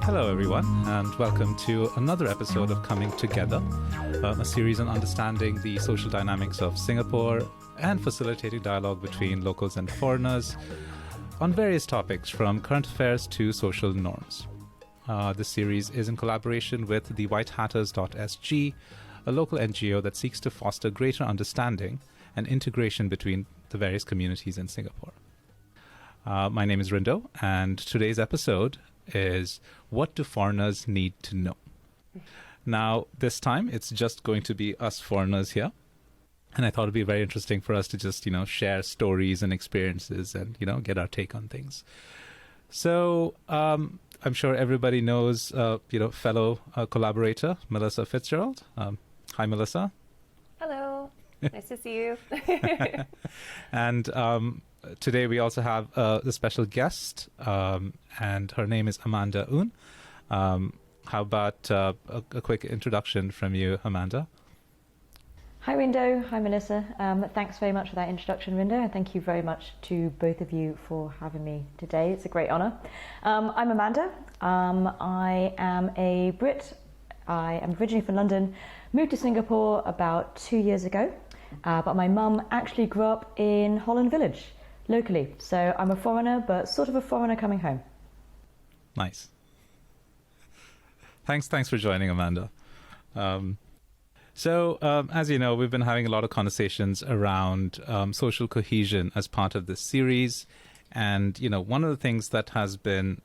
Hello, everyone, and welcome to another episode of Coming Together, a series on understanding the social dynamics of Singapore and facilitating dialogue between locals and foreigners on various topics from current affairs to social norms. This series is in collaboration with thewhitehatters.sg, a local NGO that seeks to foster greater understanding and integration between the various communities in Singapore. My name is Rindo, and today's episode is What Do Foreigners Need to Know? Now, this time, it's just going to be us foreigners here. And I thought it'd be very interesting for us to just, share stories and experiences and, get our take on things. So I'm sure everybody knows, fellow collaborator, Melissa Fitzgerald. Hi, Melissa. Hello. Nice to see you. And today we also have a special guest, and her name is Amanda Un. How about a quick introduction from you, Amanda? Hi, Rindo. Hi, Melissa. Thanks very much for that introduction, Rindo, and thank you very much to both of you for having me today. It's a great honour. I'm Amanda. I am a Brit. I am originally from London, moved to Singapore about 2 years ago, but my mum actually grew up in Holland Village, locally. So I'm a foreigner, but sort of a foreigner coming home. Nice. Thanks for joining, Amanda. So, as you know, we've been having a lot of conversations around social cohesion as part of this series. And, one of the things that has been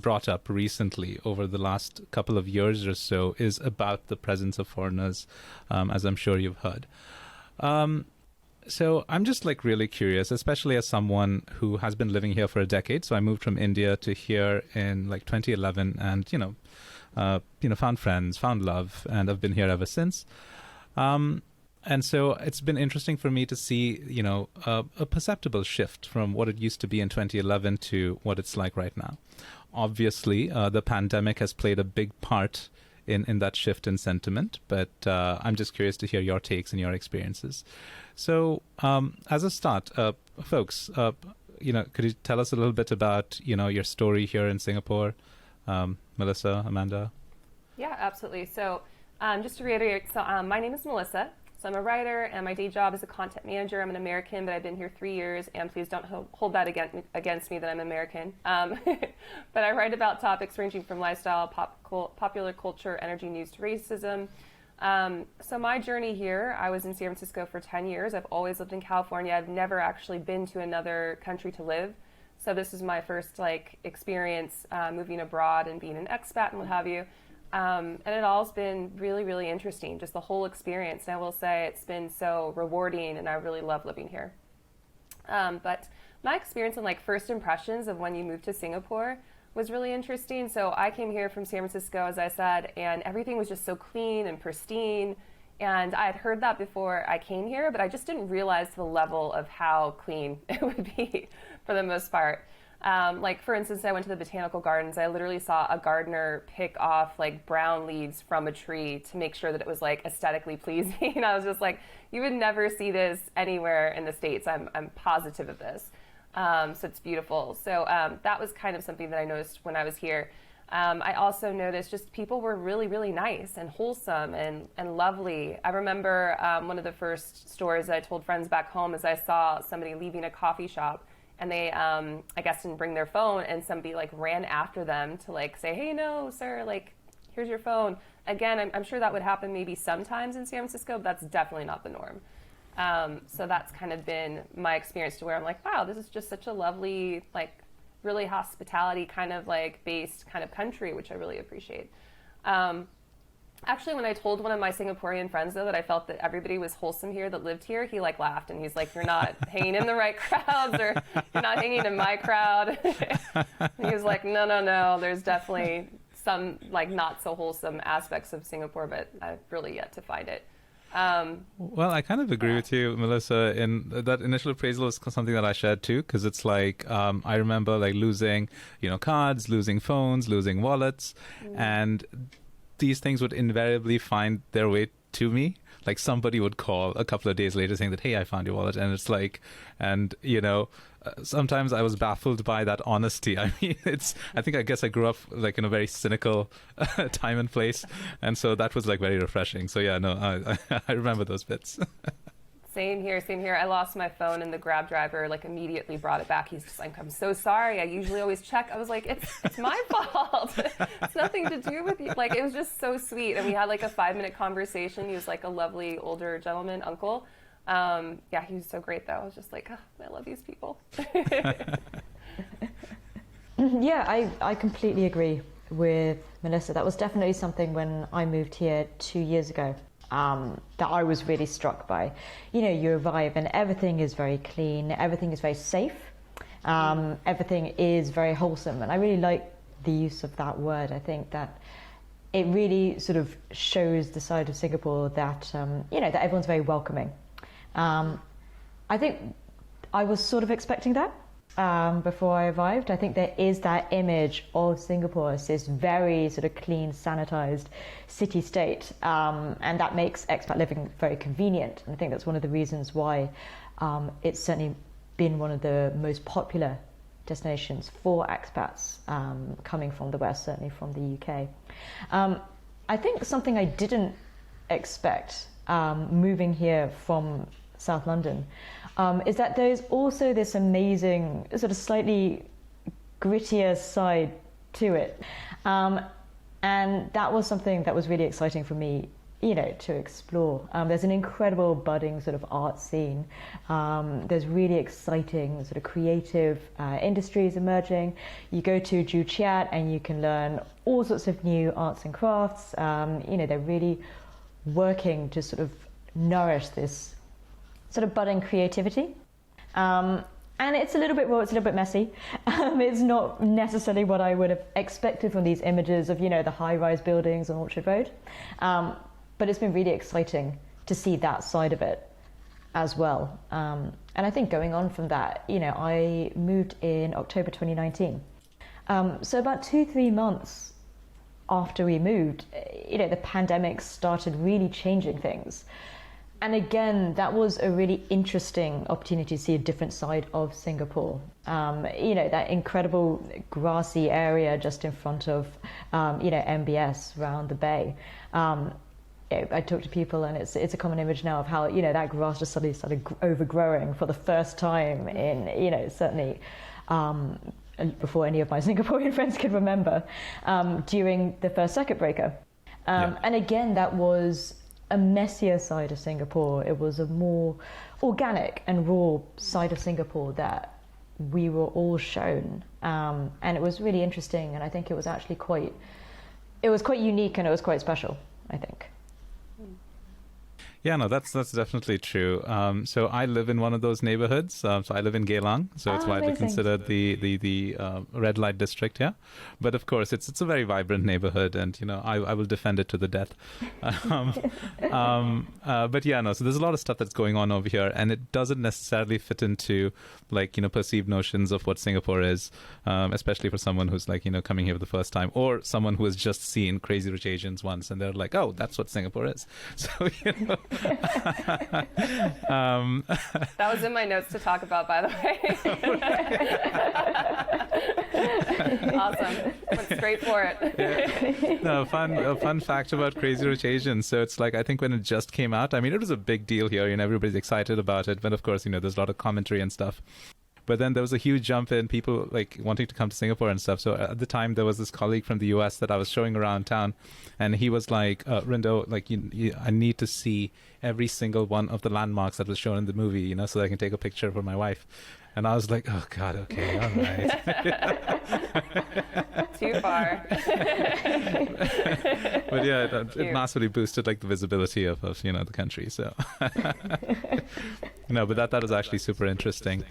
brought up recently over the last couple of years or so is about the presence of foreigners, as I'm sure you've heard. So I'm just really curious, especially as someone who has been living here for a decade. So I moved from India to here in 2011 and, found friends, found love, and I've been here ever since. And so it's been interesting for me to see, a perceptible shift from what it used to be in 2011 to what it's like right now. Obviously, the pandemic has played a big part in that shift in sentiment, but I'm just curious to hear your takes and your experiences. So as a start, folks, could you tell us a little bit about, your story here in Singapore? Melissa, Amanda? Yeah, absolutely. So just to reiterate, my name is Melissa. So I'm a writer, and my day job is a content manager. I'm an American, but I've been here 3 years, and please don't hold that against me that I'm American. But I write about topics ranging from lifestyle, popular culture, energy news to racism. So my journey here, I was in San Francisco for 10 years. I've always lived in California. I've never actually been to another country to live. So this is my first experience moving abroad and being an expat and what have you. And it all's been really, really interesting, just the whole experience. And I will say it's been so rewarding, and I really love living here. But my experience and first impressions of when you move to Singapore was really interesting. So I came here from San Francisco, as I said, and everything was just so clean and pristine. And I had heard that before I came here, but I just didn't realize the level of how clean it would be for the most part. For instance, I went to the botanical gardens. I literally saw a gardener pick off brown leaves from a tree to make sure that it was aesthetically pleasing. I was just you would never see this anywhere in the States. I'm positive of this. So it's beautiful. So that was kind of something that I noticed when I was here. I also noticed just people were really, really nice and wholesome and lovely. I remember one of the first stories that I told friends back home is I saw somebody leaving a coffee shop, and they, I guess, didn't bring their phone, and somebody ran after them to say, hey, no, sir, here's your phone. Again, I'm sure that would happen maybe sometimes in San Francisco, but that's definitely not the norm. So that's kind of been my experience to where I'm wow, this is just such a lovely, really hospitality kind of based kind of country, which I really appreciate. Actually, when I told one of my Singaporean friends, though, that I felt that everybody was wholesome here that lived here, he laughed, and he's you're not hanging in the right crowds, or you're not hanging in my crowd. He was no, there's definitely some not so wholesome aspects of Singapore, but I've really yet to find it. Well, I kind of agree with you, Melissa, in that initial appraisal is something that I shared too, because it's I remember losing, cards, losing phones, losing wallets, and these things would invariably find their way to me. Like somebody would call a couple of days later saying that, hey, I found your wallet. And it's like, and sometimes I was baffled by that honesty. I mean, I guess I grew up like in a very cynical time and place. And so that was like very refreshing. So yeah, no, I remember those bits. Same here. I lost my phone and the Grab driver like immediately brought it back. He's just like, I'm so sorry. I usually always check. I was like, it's my fault. It's nothing to do with you. Like, it was just so sweet. And we had like a 5-minute conversation. He was like a lovely older gentleman, uncle. Yeah, he was so great though. I was just like, oh, I love these people. Yeah, I completely agree with Melissa. That was definitely something when I moved here 2 years ago. That I was really struck by. You arrive and everything is very clean, everything is very safe, everything is very wholesome, and I really like the use of that word. I think that it really sort of shows the side of Singapore that that everyone's very welcoming. I think I was sort of expecting that before I arrived. I think there is that image of Singapore as this very sort of clean, sanitized city-state, and that makes expat living very convenient. And I think that's one of the reasons why it's certainly been one of the most popular destinations for expats coming from the West, certainly from the UK. I think something I didn't expect moving here from South London is that there's also this amazing sort of slightly grittier side to it, and that was something that was really exciting for me to explore. There's an incredible budding sort of art scene. There's really exciting sort of creative industries emerging. You go to Joo Chiat and you can learn all sorts of new arts and crafts. They're really working to sort of nourish this sort of budding creativity. And it's a little bit raw, it's a little bit messy. It's not necessarily what I would have expected from these images of, the high-rise buildings on Orchard Road. But it's been really exciting to see that side of it as well. And I think going on from that, I moved in October 2019. So about 2-3 months after we moved, the pandemic started really changing things. And again, that was a really interesting opportunity to see a different side of Singapore. That incredible grassy area just in front of, MBS around the bay. I talk to people and it's a common image now of how, that grass just suddenly started overgrowing for the first time in, certainly before any of my Singaporean friends could remember, during the first circuit breaker. And again, that was a messier side of Singapore. It was a more organic and raw side of Singapore that we were all shown, and it was really interesting. And I think it was actually quite unique, and it was quite special, I think. Yeah, no, that's definitely true. So I live in one of those neighborhoods. So I live in Geylang, so it's widely considered the red light district. Yeah, but of course it's a very vibrant neighborhood, and I will defend it to the death. But yeah, no. So there's a lot of stuff that's going on over here, and it doesn't necessarily fit into perceived notions of what Singapore is, especially for someone who's coming here for the first time, or someone who has just seen Crazy Rich Asians once, and they're like, oh, that's what Singapore is. So that was in my notes to talk about, by the way. Awesome. Went straight for it. Yeah. No, a fun fact about Crazy Rich Asians. So it's I think when it just came out, I mean, it was a big deal here, everybody's excited about it. But of course, there's a lot of commentary and stuff. But then there was a huge jump in people wanting to come to Singapore and stuff. So at the time, there was this colleague from the US that I was showing around town, and he was like, Rindo, I need to see every single one of the landmarks that was shown in the movie, so that I can take a picture for my wife. And I was like, oh God, okay, all right. Too far. But yeah, it massively boosted the visibility of the country. So no, but that was actually super interesting.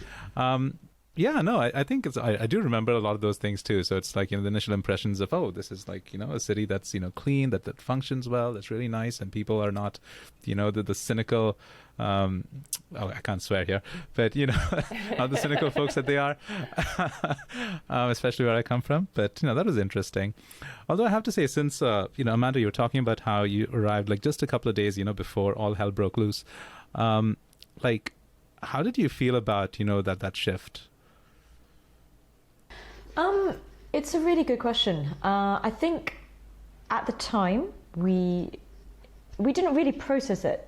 Yeah, no, I think I do remember a lot of those things too. So it's like, the initial impressions of, oh, this is like, a city that's, clean, that functions well, that's really nice, and people are not, the cynical, oh, I can't swear here, but, not the cynical folks that they are, especially where I come from. But, that was interesting. Although I have to say, since, Amanda, you were talking about how you arrived like just a couple of days, before all hell broke loose. Like, how did you feel about, that shift? It's a really good question. I think at the time we didn't really process it,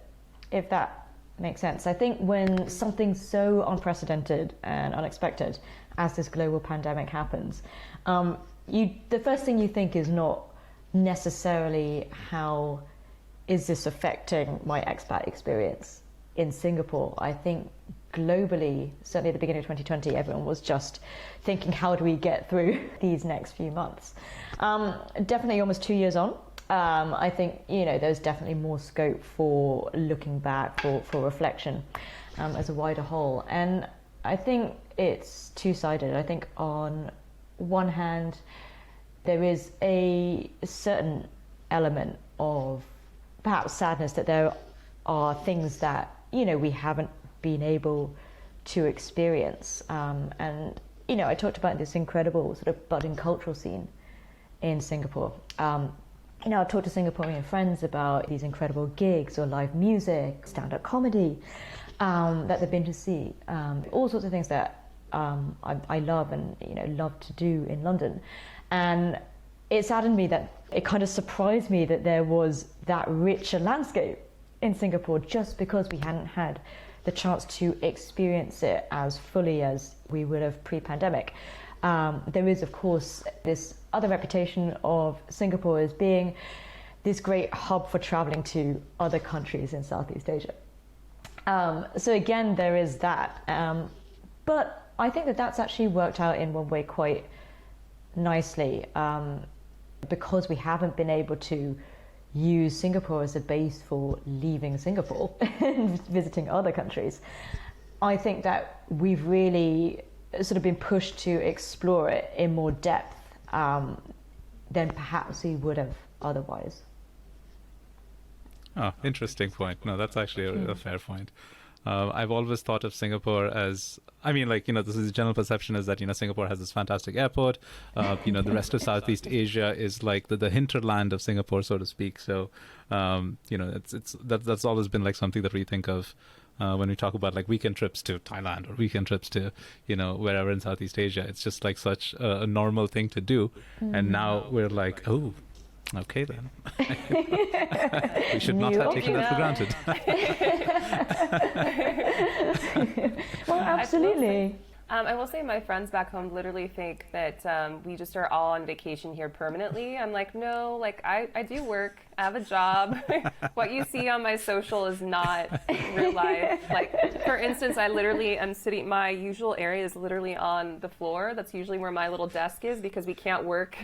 if that makes sense. I think when something so unprecedented and unexpected as this global pandemic happens, the first thing you think is not necessarily how is this affecting my expat experience in Singapore. I think globally, certainly at the beginning of 2020, everyone was just thinking, how do we get through these next few months? Definitely almost 2 years on, I think, there's definitely more scope for looking back, for reflection as a wider whole. And I think it's two-sided. I think on one hand, there is a certain element of perhaps sadness that there are things that, we haven't been able to experience. And, I talked about this incredible sort of budding cultural scene in Singapore. I've talked to Singaporean friends about these incredible gigs or live music, stand-up comedy that they've been to see. All sorts of things that I love and, love to do in London. And it saddened me that it kind of surprised me that there was that richer landscape in Singapore just because we hadn't had the chance to experience it as fully as we would have pre-pandemic. There is, of course, this other reputation of Singapore as being this great hub for traveling to other countries in Southeast Asia. So again, there is that. But I think that that's actually worked out in one way quite nicely, because we haven't been able to use Singapore as a base for leaving Singapore and visiting other countries. I think that we've really sort of been pushed to explore it in more depth than perhaps we would have otherwise. Oh, interesting point. No, that's actually a fair point. I've always thought of Singapore as, this is the general perception is that, Singapore has this fantastic airport. The rest of Southeast Asia is like the hinterland of Singapore, so to speak. So, that's always been like something that we think of when we talk about like weekend trips to Thailand or weekend trips to, wherever in Southeast Asia. It's just like such a normal thing to do. And now we're like, oh, okay then. We should not have taken that for granted. Well, absolutely. I will say my friends back home literally think that we just are all on vacation here permanently. I'm like, no, like I do work, I have a job. What you see on my social is not real life. Like, for instance, I literally am sitting, my usual area is literally on the floor. That's usually where my little desk is because we can't work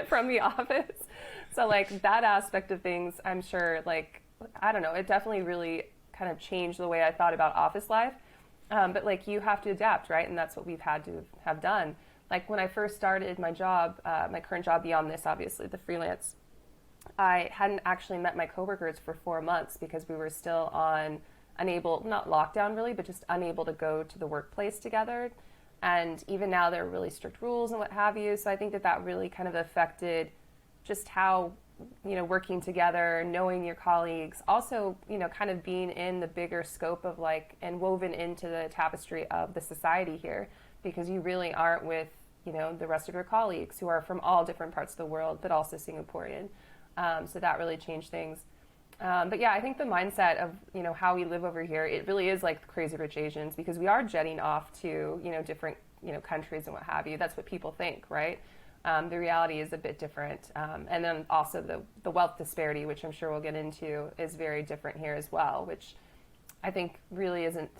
from the office. So like that aspect of things, I'm sure, like, I don't know, it definitely really kind of changed the way I thought about office life. But like you have to adapt, right? And that's what we've had to have done. Like when I first started my job, my current job beyond this, obviously, the freelance, I hadn't actually met my coworkers for 4 months because we were still unable, not lockdown really, but just unable to go to the workplace together. And even now there are really strict rules and what have you. So I think that really kind of affected just how, working together, knowing your colleagues, also, kind of being in the bigger scope of like, and woven into the tapestry of the society here, because you really aren't with, the rest of your colleagues who are from all different parts of the world, but also Singaporean. So that really changed things. But yeah, I think the mindset of, how we live over here, it really is like the Crazy Rich Asians, because we are jetting off to, different, countries and what have you. That's what people think, right? The reality is a bit different. And then also the wealth disparity, which I'm sure we'll get into, is very different here as well, which I think really isn't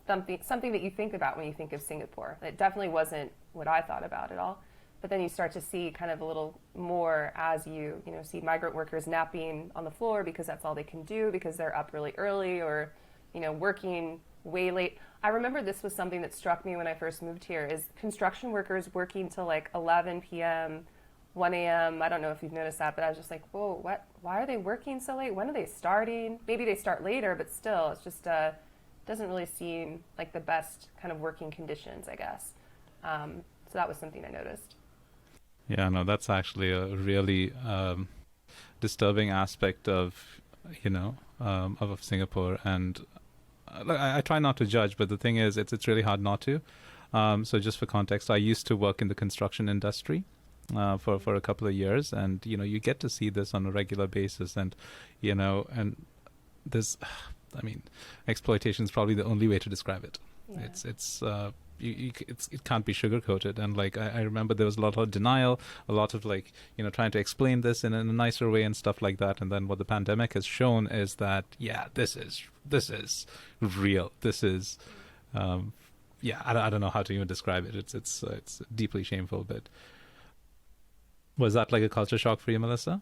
something that you think about when you think of Singapore. It definitely wasn't what I thought about at all. But then you start to see kind of a little more as you see migrant workers napping on the floor because that's all they can do because they're up really early, or working way late. I remember this was something that struck me when I first moved here is construction workers working till like 11 p.m., 1 a.m. I don't know if you've noticed that, but I was just like, whoa, what? Why are they working so late? When are they starting? Maybe they start later, but still, it's just doesn't really seem like the best kind of working conditions, I guess. So that was something I noticed. Yeah, no, that's actually a really disturbing aspect of, of Singapore. And I try not to judge, but the thing is, it's really hard not to. So just for context, I used to work in the construction industry for a couple of years, and you get to see this on a regular basis, and and this, I mean, exploitation is probably the only way to describe it. Yeah. It can't be sugarcoated, and like I remember there was a lot of denial, a lot of like trying to explain this in a nicer way and stuff like that. And then what the pandemic has shown is that this is real. This is I don't know how to even describe it. It's deeply shameful. But was that like a culture shock for you, Melissa?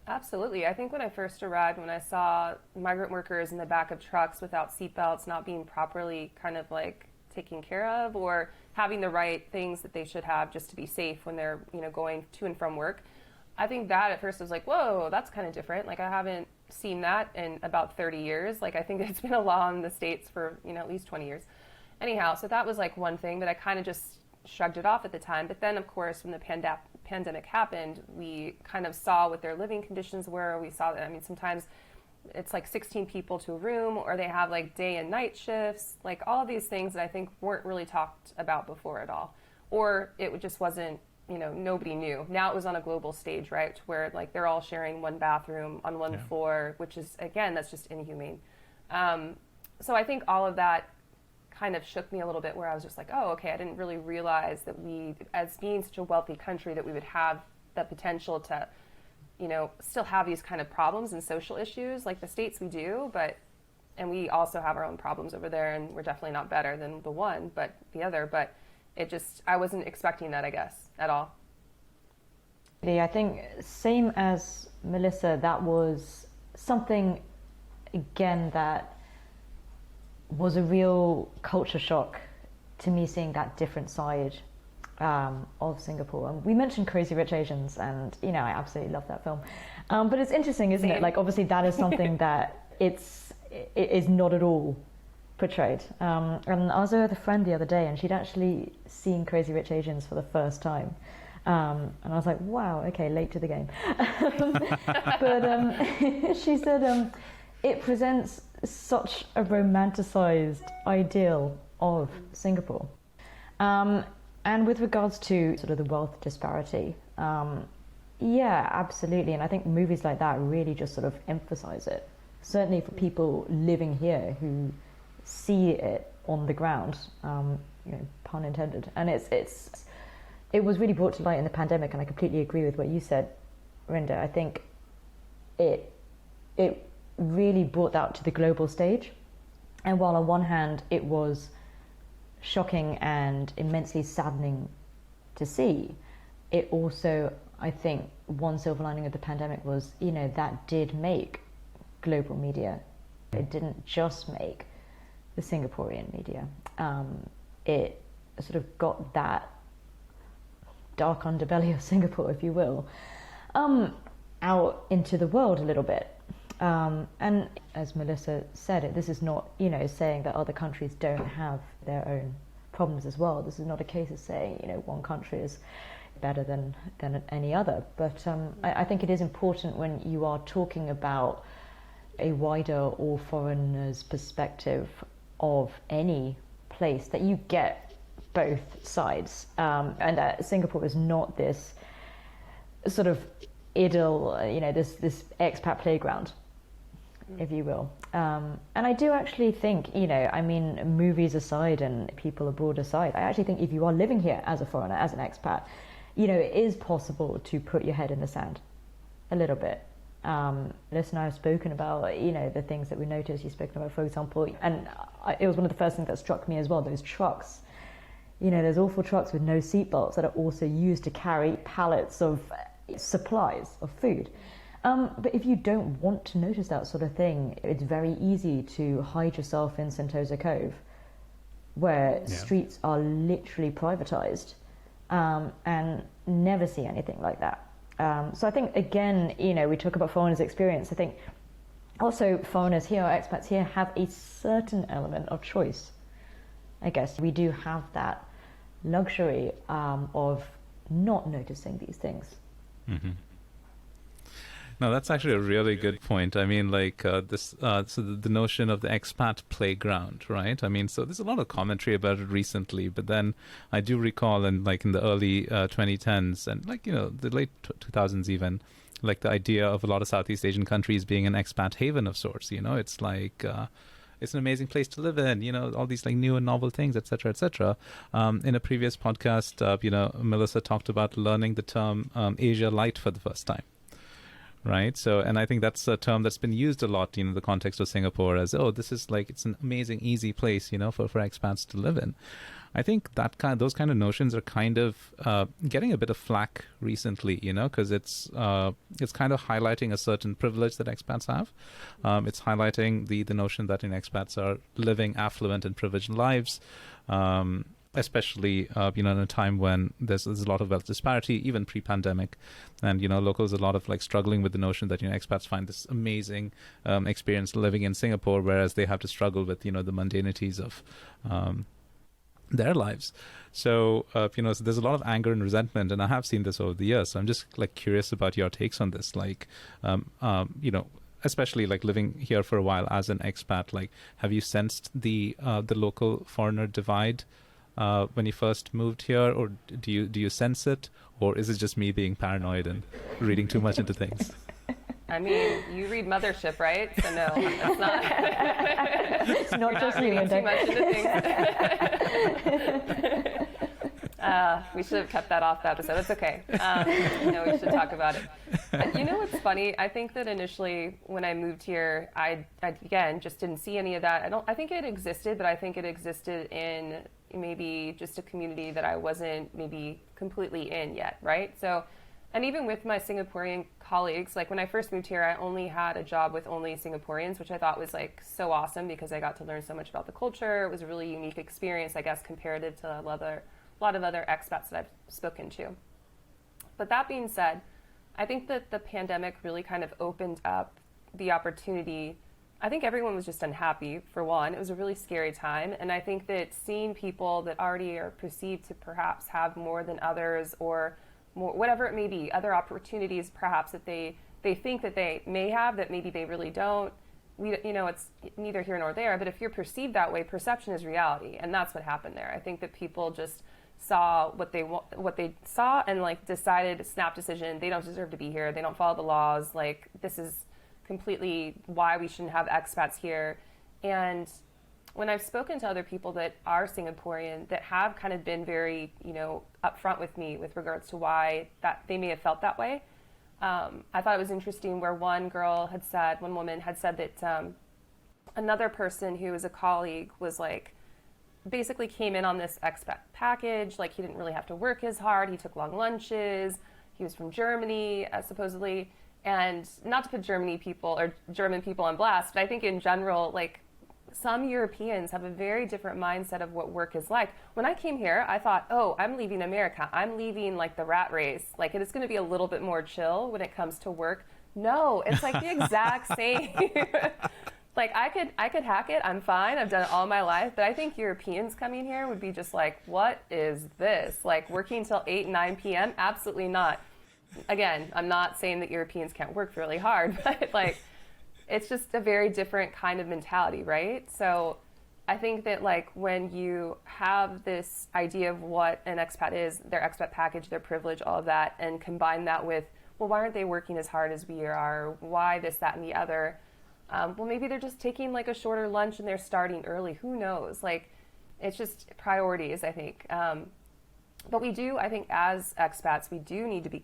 Absolutely. I think when I first arrived, when I saw migrant workers in the back of trucks without seatbelts, not being properly kind of like taken care of or having the right things that they should have just to be safe when they're going to and from work, I think that at first was like, whoa, that's kind of different. Like I haven't seen that in about 30 years. Like I think it's been a law in the States for at least 20 years. Anyhow, so that was like one thing that I kind of just shrugged it off at the time. But then of course when the pandemic happened, we kind of saw what their living conditions were. We saw that, I mean, sometimes it's like 16 people to a room, or they have like day and night shifts, like all of these things that I think weren't really talked about before at all. Or it just wasn't, nobody knew. Now it was on a global stage, right? Where like they're all sharing one bathroom on one floor, which is, again, that's just inhumane. So I think all of that kind of shook me a little bit, where I was just like, oh, okay, I didn't really realize that we, as being such a wealthy country, that we would have the potential to still have these kind of problems and social issues like the States we do, and we also have our own problems over there, and we're definitely not better than the other, but I wasn't expecting that, I guess, at all. I think same as Melissa, that was something, again, that was a real culture shock to me, seeing that different side of Singapore. And we mentioned Crazy Rich Asians, and I absolutely love that film. But it's interesting, isn't it? Like obviously that is something that it is not at all portrayed. And I was with a friend the other day, and she'd actually seen Crazy Rich Asians for the first time. And I was like, wow, okay, late to the game. But she said it presents such a romanticized ideal of Singapore. And with regards to sort of the wealth disparity, absolutely. And I think movies like that really just sort of emphasize it. Certainly for people living here who see it on the ground, pun intended. And it was really brought to light in the pandemic, and I completely agree with what you said, Rinda. I think it really brought that to the global stage. And while on one hand it was shocking and immensely saddening to see, it also, I think, one silver lining of the pandemic was, that did make global media. It didn't just make the Singaporean media. It sort of got that dark underbelly of Singapore, if you will, out into the world a little bit. And as Melissa said, this is not, saying that other countries don't have their own problems as well. This is not a case of saying, one country is better than any other. But I think it is important when you are talking about a wider all foreigners perspective of any place, that you get both sides. And that Singapore is not this sort of idyll, this expat playground, if you will. And I do actually think, movies aside and people abroad aside, I actually think if you are living here as a foreigner, as an expat, it is possible to put your head in the sand a little bit. Liz and I have spoken about, the things that we noticed. You've spoken about, for example, and it was one of the first things that struck me as well, those trucks. There's awful trucks with no seatbelts that are also used to carry pallets of supplies of food. But if you don't want to notice that sort of thing, it's very easy to hide yourself in Sentosa Cove, where streets are literally privatized, and never see anything like that. So I think, again, we talk about foreigners' experience. I think also foreigners here, or expats here, have a certain element of choice. I guess we do have that luxury of not noticing these things. Mm-hmm. No, that's actually a really good point. I mean, like so the notion of the expat playground, right? I mean, so there's a lot of commentary about it recently, but then I do recall in the early 2010s and the late 2000s even, like the idea of a lot of Southeast Asian countries being an expat haven of sorts. It's like it's an amazing place to live in. All these new and novel things, etc., etc. In a previous podcast, Melissa talked about learning the term Asia Light for the first time. Right. So, and I think that's a term that's been used a lot in the context of Singapore as, this is it's an amazing, easy place, for expats to live in. I think those kind of notions are kind of getting a bit of flack recently, because it's kind of highlighting a certain privilege that expats have. It's highlighting the notion that expats are living affluent and privileged lives. Especially, in a time when there's a lot of wealth disparity, even pre-pandemic, and locals a lot of struggling with the notion that expats find this amazing experience living in Singapore, whereas they have to struggle with the mundanities of their lives. So so there's a lot of anger and resentment, and I have seen this over the years. So I'm just curious about your takes on this, especially living here for a while as an expat. Have you sensed the local foreigner divide when you first moved here, or do you sense it, or is it just me being paranoid and reading too much into things? I mean, you read Mothership, right? So no, it's not. It's not just reading too much into things. We should have kept that off the episode. It's okay. We should talk about it. What's funny? I think that initially when I moved here, I again just didn't see any of that. I think it existed, but I think it existed in maybe just a community that I wasn't maybe completely in yet, right? So, and even with my Singaporean colleagues, when I first moved here, I only had a job with only Singaporeans, which I thought was so awesome because I got to learn so much about the culture. It was a really unique experience, I guess, comparative to a lot of other expats that I've spoken to. But that being said, I think that the pandemic really kind of opened up the opportunity. I think everyone was just unhappy, for one. It was a really scary time. And I think that seeing people that already are perceived to perhaps have more than others, or more, whatever it may be, other opportunities perhaps that they think that they may have that maybe they really don't. It's neither here nor there. But if you're perceived that way, perception is reality. And that's what happened there. I think that people just saw what they saw and decided, snap decision, they don't deserve to be here. They don't follow the laws. This is completely why we shouldn't have expats here. And when I've spoken to other people that are Singaporean that have kind of been very, upfront with me with regards to why that they may have felt that way, I thought it was interesting where one woman had said that another person who was a colleague was basically came in on this expat package. He didn't really have to work as hard. He took long lunches. He was from Germany, supposedly. And not to put German people on blast, but I think in general, some Europeans have a very different mindset of what work is like. When I came here, I thought, I'm leaving America. I'm leaving the rat race. And it's going to be a little bit more chill when it comes to work. No, it's the exact same. I could hack it. I'm fine. I've done it all my life. But I think Europeans coming here would be just what is this? Working till 8, 9 p.m.? Absolutely not. Again, I'm not saying that Europeans can't work really hard, but it's just a very different kind of mentality, right? So I think that when you have this idea of what an expat is, their expat package, their privilege, all of that, and combine that with, well, why aren't they working as hard as we are? Why this, that, and the other? Well, maybe they're just taking a shorter lunch and they're starting early. Who knows? It's just priorities, I think. But we do, I think, as expats, we do need to be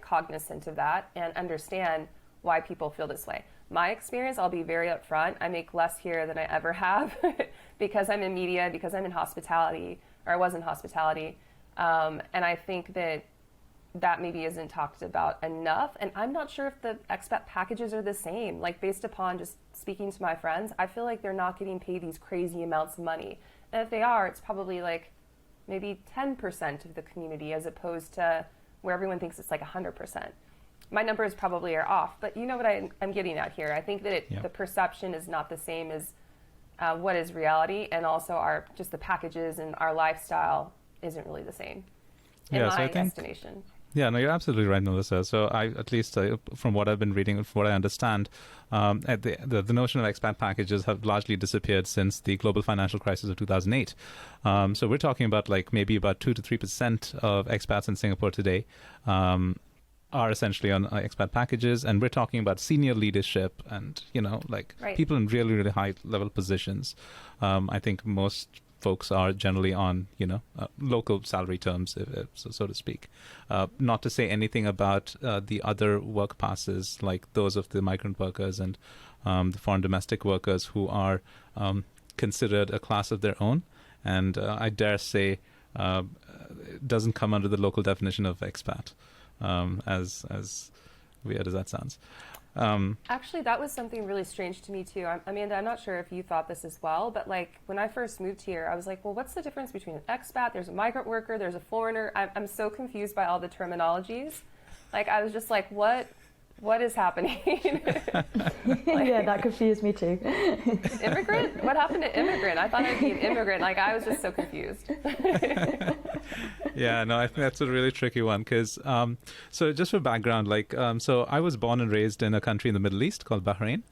cognizant of that and understand why people feel this way. My experience, I'll be very upfront. I make less here than I ever have because I'm in media, because I'm in hospitality, or I was in hospitality. And I think that that maybe isn't talked about enough. And I'm not sure if the expat packages are the same. Like, based upon just speaking to my friends, I feel like they're not getting paid these crazy amounts of money. And if they are, it's probably like maybe 10% of the community, as opposed to where everyone thinks it's like 100%. My numbers probably are off, but you know what I'm getting at here. I think that the perception is not the same as what is reality, and also just the packages and our lifestyle isn't really the same in my estimation. Yeah, no, you're absolutely right, Melissa. So at least from what I've been reading, from what I understand, the notion of expat packages have largely disappeared since the global financial crisis of 2008. So we're talking about like maybe about 2 to 3% of expats in Singapore today are essentially on expat packages, and we're talking about senior leadership and, people in really, really high level positions. I think most folks are generally on, local salary terms, so to speak. Not to say anything about the other work passes, like those of the migrant workers and the foreign domestic workers who are considered a class of their own. And I dare say it doesn't come under the local definition of expat, as weird as that sounds. Actually, that was something really strange to me too. Amanda, I'm not sure if you thought this as well, but like when I first moved here, I was like, well, what's the difference between an expat, there's a migrant worker, there's a foreigner? I'm so confused by all the terminologies. Like, I was just like, what is happening? Yeah, that confused me too. Immigrant? What happened to immigrant? I thought I'd be an immigrant. Like, I was just so confused. Yeah, no, I think that's a really tricky one because, so just for background, so I was born and raised in a country in the Middle East called Bahrain.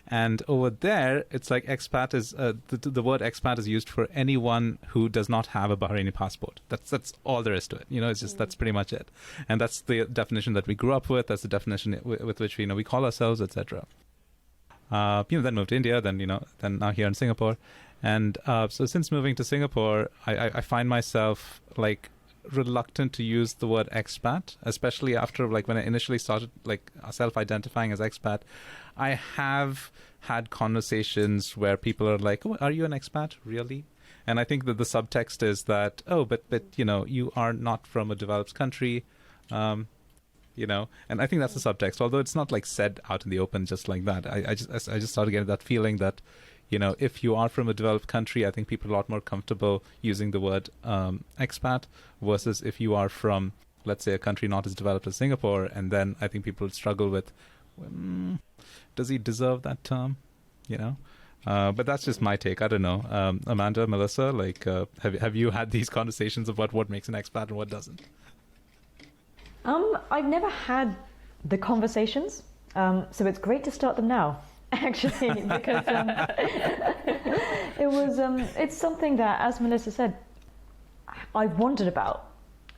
And over there, it's like expat is, the word expat is used for anyone who does not have a Bahraini passport. That's all there is to it. It's just, that's pretty much it. And that's the definition that we grew up with. That's the definition with which, we call ourselves, etc. Then moved to India, then now here in Singapore. And so since moving to Singapore, I find myself like reluctant to use the word expat, especially after when I initially started self-identifying as expat. I have had conversations where people are like, "Oh, are you an expat? Really?" And I think that the subtext is that, "Oh, but you are not from a developed country." And I think that's the subtext, although it's not said out in the open just like that. I just started getting that feeling that, if you are from a developed country, I think people are a lot more comfortable using the word expat versus if you are from, let's say, a country not as developed as Singapore, and then I think people would struggle with, does he deserve that term? But that's just my take. I don't know. Amanda, Melissa, have you had these conversations about what makes an expat and what doesn't? I've never had the conversations, so it's great to start them now. Actually, because it's something that, as Melissa said, I've wondered about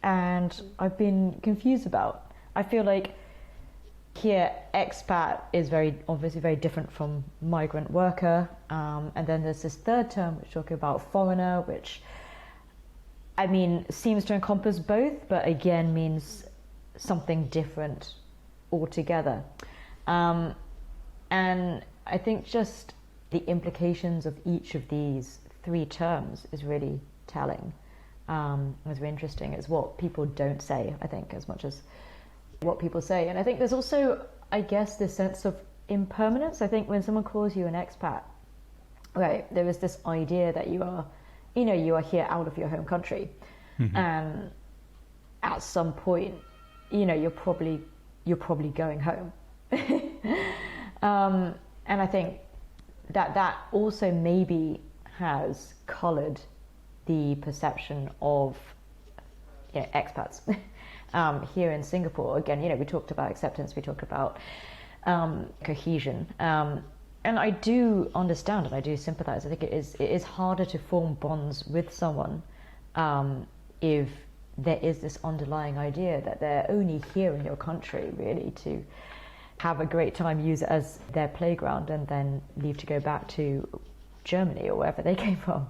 and I've been confused about. I feel like here expat is obviously very different from migrant worker, and then there's this third term which talking about foreigner, which seems to encompass both, but again means something different altogether. And I think just the implications of each of these three terms is really telling. It's very interesting. It's what people don't say, I think, as much as what people say. And I think there's also, I guess, this sense of impermanence. I think when someone calls you an expat, right, there is this idea that you are here out of your home country. Mm-hmm. And at some point, you're probably going home. And I think that also maybe has coloured the perception of expats here in Singapore. Again, we talked about acceptance, we talked about cohesion, and I do understand and I do sympathise. I think it is harder to form bonds with someone if there is this underlying idea that they're only here in your country really to have a great time, use it as their playground, and then leave to go back to Germany or wherever they came from.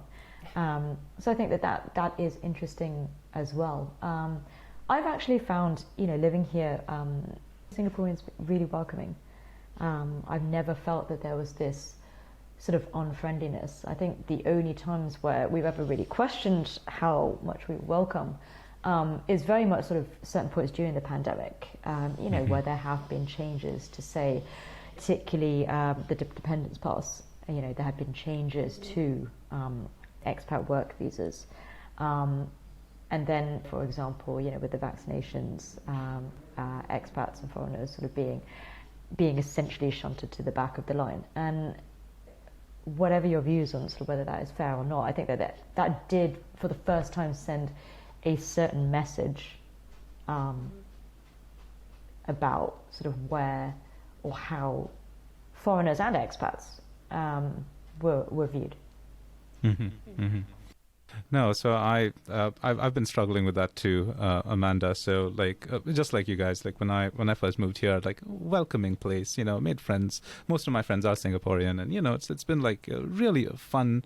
So I think that is interesting as well. I've actually found, living here, Singaporeans really welcoming. I've never felt that there was this sort of unfriendliness. I think the only times where we've ever really questioned how much we welcome is very much sort of certain points during the pandemic, where there have been changes to say, particularly the dependence pass, there have been changes to expat work visas. And then, for example, with the vaccinations, expats and foreigners sort of being essentially shunted to the back of the line. And whatever your views on sort of whether that is fair or not, I think that did, for the first time, send a certain message about sort of where or how foreigners and expats were viewed. Mm-hmm. Mm-hmm. No, so I've been struggling with that too, Amanda. So just like you guys, like when I first moved here, like welcoming place, made friends. Most of my friends are Singaporean, and it's been like a really fun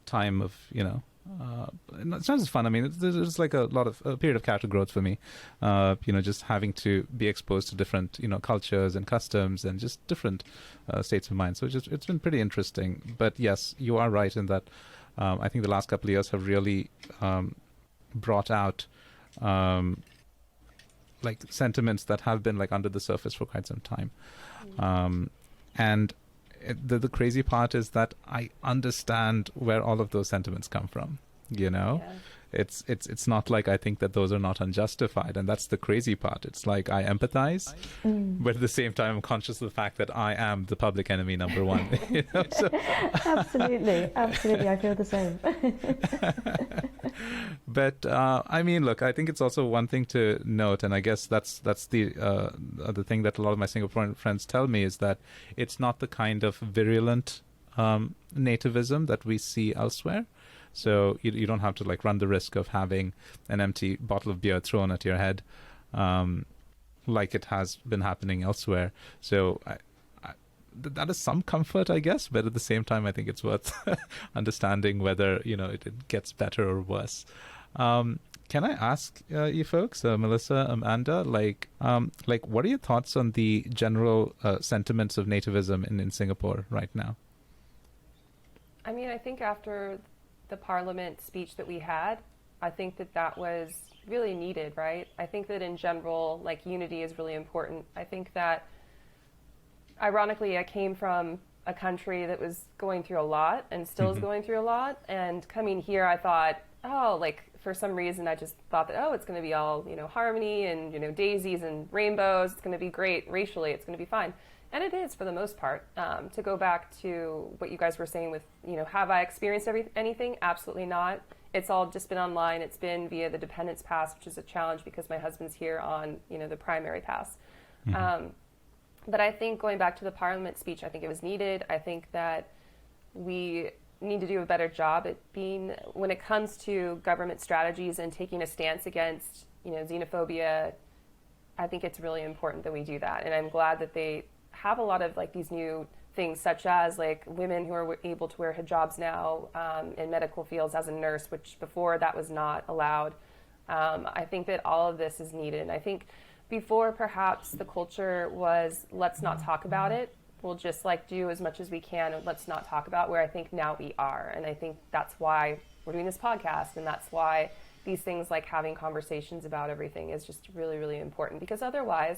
time of it's not just fun. I mean, there's like a period of character growth for me. Just having to be exposed to different cultures and customs and just different states of mind. So it's been pretty interesting. But yes, you are right in that. I think the last couple of years have really brought out like sentiments that have been like under the surface for quite some time. And the crazy part is that I understand where all of those sentiments come from. Yeah. It's not like I think that those are not unjustified, and that's the crazy part. It's like I empathize, but at the same time I'm conscious of the fact that I am the public enemy number one. So. Absolutely, I feel the same. But I mean, look, I think it's also one thing to note, and I guess that's the thing that a lot of my Singaporean friends tell me, is that it's not the kind of virulent nativism that we see elsewhere. So you don't have to like run the risk of having an empty bottle of beer thrown at your head, like it has been happening elsewhere. So that is some comfort, I guess. But at the same time, I think it's worth understanding whether it gets better or worse. Can I ask you folks, Melissa, Amanda, like what are your thoughts on the general sentiments of nativism in Singapore right now? I mean, I think after the Parliament speech that we had, I think that was really needed, right? I think that in general, like, unity is really important. I think that, ironically, I came from a country that was going through a lot and still is going through a lot. And coming here, I thought, for some reason, I just thought that, it's going to be all, harmony and, daisies and rainbows. It's going to be great racially. It's going to be fine. And it is for the most part. To go back to what you guys were saying with, have I experienced anything? Absolutely not. It's all just been online. It's been via the dependence pass, which is a challenge because my husband's here on, the primary pass. But I think going back to the Parliament speech, I think it was needed. I think that we need to do a better job at when it comes to government strategies and taking a stance against, xenophobia. I think it's really important that we do that. And I'm glad that they have a lot of like these new things, such as like women who are able to wear hijabs now in medical fields as a nurse, which before that was not allowed. I think that all of this is needed. And I think before perhaps the culture was, let's not talk about it. We'll just like do as much as we can and let's not talk about, where I think now we are. And I think that's why we're doing this podcast, and that's why these things like having conversations about everything is just really, really important, because otherwise,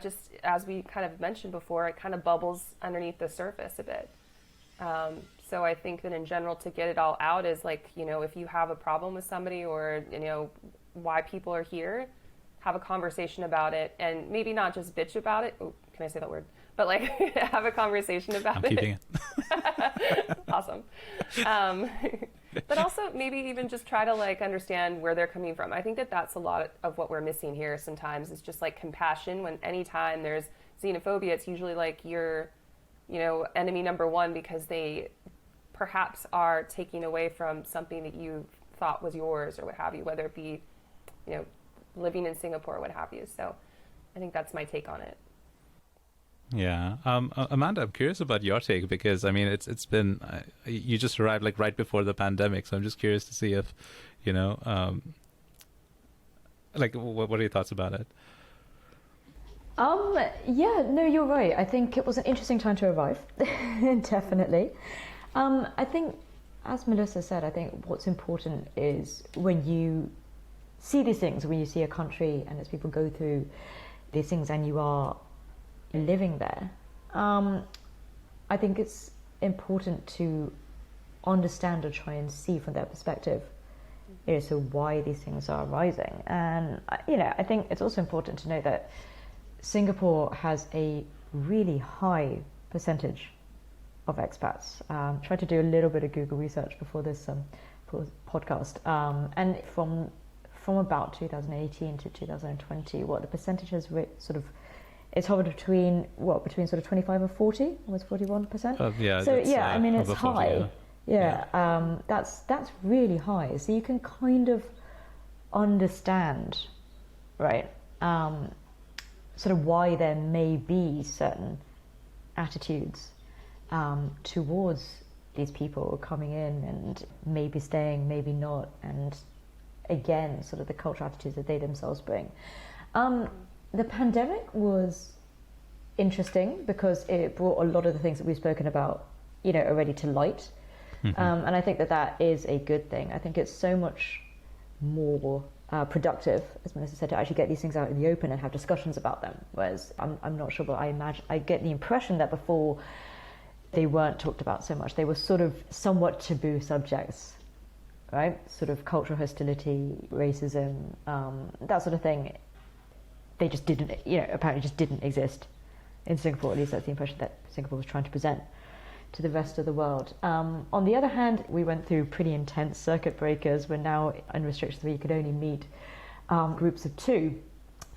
just as we kind of mentioned before, it kind of bubbles underneath the surface a bit. So I think that in general, to get it all out is like, if you have a problem with somebody or, why people are here, have a conversation about it, and maybe not just bitch about it. Oh, can I say that word? But like have a conversation about I'm keeping it. Awesome. But also maybe even just try to like understand where they're coming from. I think that that's a lot of what we're missing here sometimes, is just like compassion. When anytime there's xenophobia, it's usually like you're, enemy number one, because they perhaps are taking away from something that you thought was yours or what have you, whether it be, living in Singapore or what have you. So I think that's my take on it. Yeah. Amanda, I'm curious about your take, because I mean, it's been, you just arrived like right before the pandemic. So I'm just curious to see if, like what are your thoughts about it? Yeah, no, you're right. I think it was an interesting time to arrive. Definitely. I think, as Melissa said, I think what's important is when you see these things, when you see a country and as people go through these things and you are living there, I think it's important to understand or try and see from their perspective, so why these things are arising. And I think it's also important to know that Singapore has a really high percentage of expats. Tried to do a little bit of Google research before this podcast, and from about 2018 to 2020, what the percentage has it's hovered between sort of 25 and 40, almost 41%. Yeah. So I mean, it's high. 40, that's really high. So you can kind of understand, right, sort of why there may be certain attitudes towards these people coming in and maybe staying, maybe not, and again, sort of the cultural attitudes that they themselves bring. The pandemic was interesting because it brought a lot of the things that we've spoken about, already to light. And I think that is a good thing. I think it's so much more productive, as Melissa said, to actually get these things out in the open and have discussions about them. Whereas I'm not sure, but I get the impression that before they weren't talked about so much. They were sort of somewhat taboo subjects, right? Sort of cultural hostility, racism, that sort of thing. They just didn't, apparently just didn't exist in Singapore. At least that's the impression that Singapore was trying to present to the rest of the world. On the other hand, we went through pretty intense circuit breakers. We're now in restrictions where you could only meet groups of 2.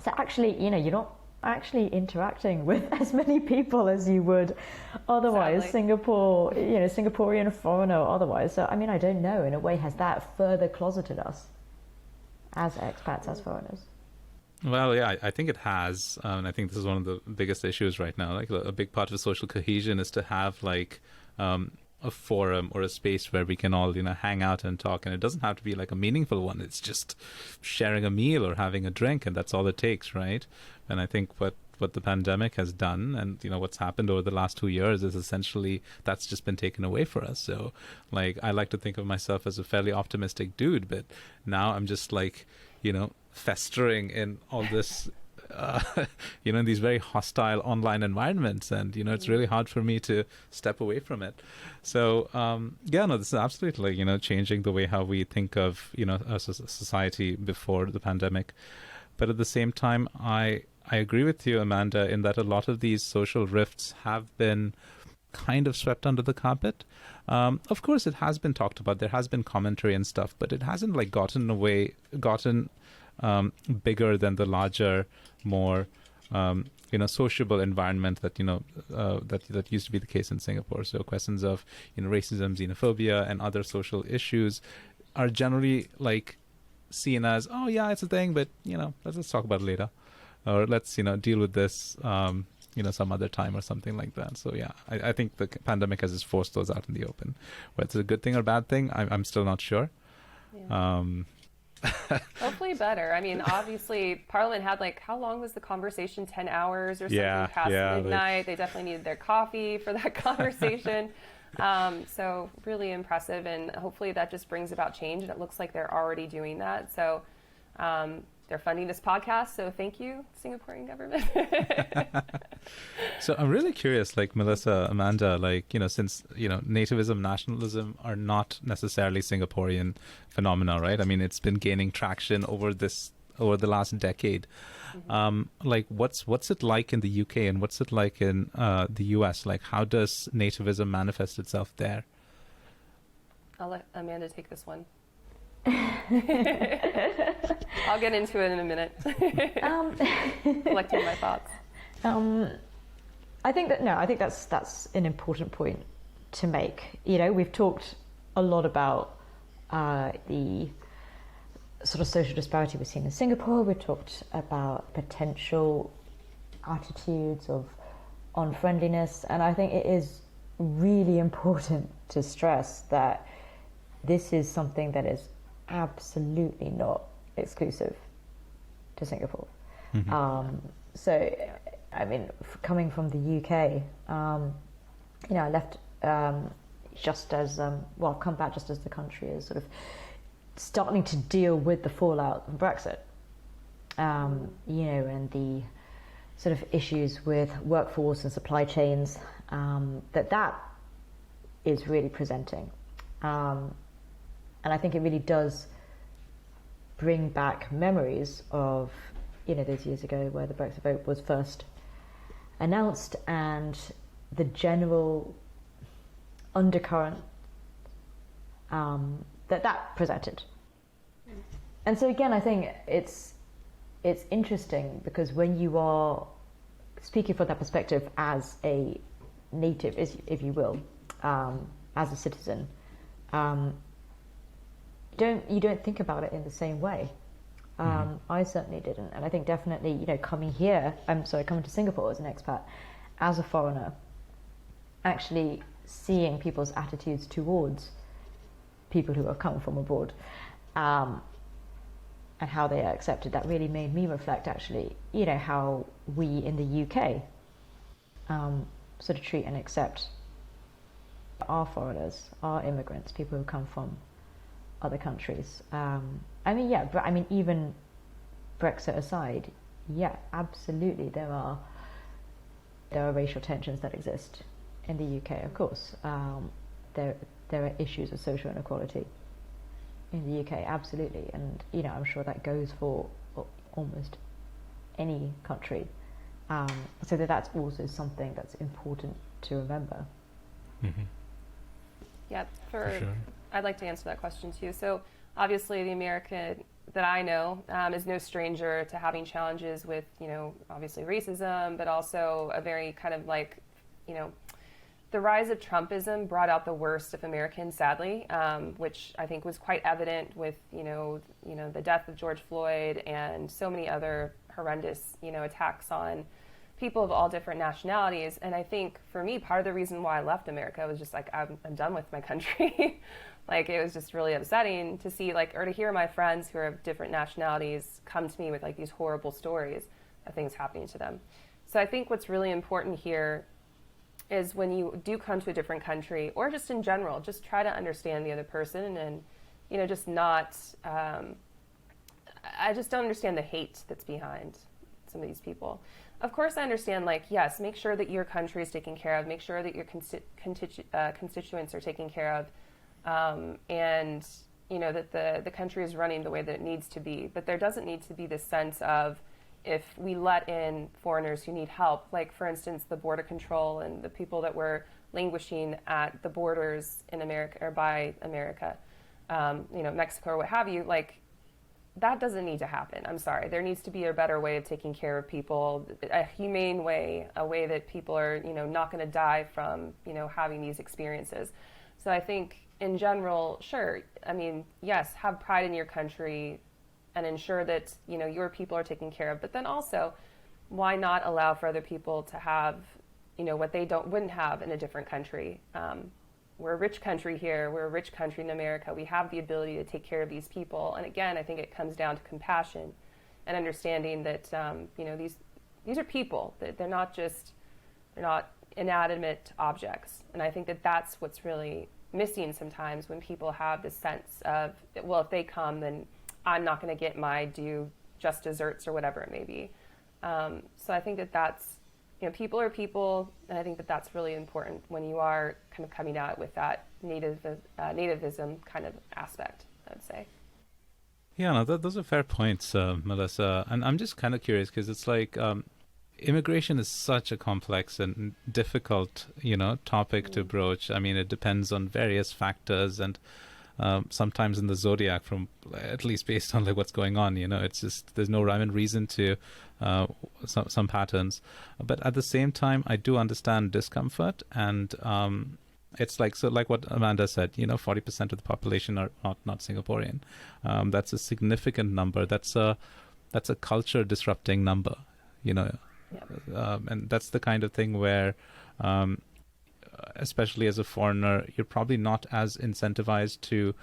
So actually, you're not actually interacting with as many people as you would otherwise. Sadly. Singapore, Singaporean foreigner or otherwise. So I mean, I don't know. In a way, has that further closeted us as expats, as foreigners? Well, yeah, I think it has. And I think this is one of the biggest issues right now. Like a big part of social cohesion is to have like a forum or a space where we can all, hang out and talk. And it doesn't have to be like a meaningful one. It's just sharing a meal or having a drink. And that's all it takes, right? And I think what the pandemic has done and, what's happened over the last 2 years is essentially that's just been taken away for us. So like, I like to think of myself as a fairly optimistic dude, but now I'm just like, festering in all this, in these very hostile online environments. And, it's really hard for me to step away from it. So, this is absolutely, changing the way how we think of, a society before the pandemic. But at the same time, I agree with you, Amanda, in that a lot of these social rifts have been kind of swept under the carpet. Of course, it has been talked about. There has been commentary and stuff, but it hasn't like gotten bigger than the larger, more sociable environment that that used to be the case in Singapore. So questions of racism, xenophobia, and other social issues are generally like seen as, oh yeah, it's a thing, but let's talk about it later, or let's deal with this some other time or something like that. So yeah, I think the pandemic has just forced those out in the open. Whether it's a good thing or bad thing, I'm still not sure. Yeah. Hopefully better. I mean, obviously, Parliament had how long was the conversation? 10 hours or something past midnight. They definitely needed their coffee for that conversation. So really impressive, and hopefully that just brings about change. And it looks like they're already doing that. So they're funding this podcast. So thank you, Singaporean government. So I'm really curious, like Melissa, Amanda, since, nativism, nationalism are not necessarily Singaporean phenomena, right? I mean, it's been gaining traction over the last decade. What's it like in the UK and what's it like in the US? Like, how does nativism manifest itself there? I'll let Amanda take this one. I'll get into it in a minute. Collecting my thoughts. I think that's an important point to make. We've talked a lot about the sort of social disparity we've seen in Singapore. We've talked about potential attitudes of unfriendliness, and I think it is really important to stress that this is something that is absolutely not exclusive to Singapore. So, I mean, coming from the UK, I left just as, I've come back just as the country is sort of starting to deal with the fallout of Brexit, and the sort of issues with workforce and supply chains that is really presenting. And I think it really does bring back memories of, those years ago where the Brexit vote was first announced and the general undercurrent that presented. And so again, I think it's interesting because when you are speaking from that perspective as a native, if you will, as a citizen, you don't think about it in the same way. I certainly didn't, and I think definitely, coming to Singapore as an expat, as a foreigner, actually seeing people's attitudes towards people who have come from abroad, and how they are accepted, that really made me reflect actually, how we in the UK sort of treat and accept our foreigners, our immigrants, people who come from other countries. Even Brexit aside, yeah, absolutely, there are racial tensions that exist in the UK, of course. There are issues of social inequality in the UK, absolutely, and I'm sure that goes for almost any country. So that's also something that's important to remember. Mm-hmm. Yeah, For sure. I'd like to answer that question too. So obviously the America that I know is no stranger to having challenges with, obviously racism, but also a very kind of like, the rise of Trumpism brought out the worst of Americans, sadly, which I think was quite evident with, the death of George Floyd and so many other horrendous, attacks on people of all different nationalities. And I think for me, part of the reason why I left America was just like, I'm done with my country. Like, it was just really upsetting to see, or to hear my friends who are of different nationalities come to me with these horrible stories of things happening to them. So I think what's really important here is when you do come to a different country, or just in general, just try to understand the other person and, just not, I just don't understand the hate that's behind some of these people. Of course, I understand, yes, make sure that your country is taken care of, make sure that your constituents are taken care of, and, that the country is running the way that it needs to be. But there doesn't need to be this sense of, if we let in foreigners who need help, like, for instance, the border control and the people that were languishing at the borders in America or by America, Mexico or what have you, that doesn't need to happen. I'm sorry. There needs to be a better way of taking care of people, a humane way, a way that people are, not going to die from, having these experiences. So I think in general, sure, yes, have pride in your country and ensure that, your people are taken care of. But then also, why not allow for other people to have, what they wouldn't have in a different country? We're a rich country here. We're a rich country in America. We have the ability to take care of these people. And again, I think it comes down to compassion and understanding that, these are people. They're not inanimate objects. And I think that that's what's really missing sometimes when people have this sense of, well, if they come, then I'm not going to get my due just desserts or whatever it may be. So I think that that's, people are people, and I think that that's really important when you are kind of coming out with that nativism kind of aspect, I would say. Yeah, no, those are fair points, Melissa. And I'm just kind of curious because it's immigration is such a complex and difficult, topic to broach. It depends on various factors and sometimes in the zodiac, from at least based on what's going on, it's just there's no rhyme and reason to some patterns. But at the same time, I do understand discomfort, and it's like what Amanda said, 40% of the population are not Singaporean. That's a significant number. That's a culture disrupting number, Yep. And that's the kind of thing where especially as a foreigner, you're probably not as incentivized to,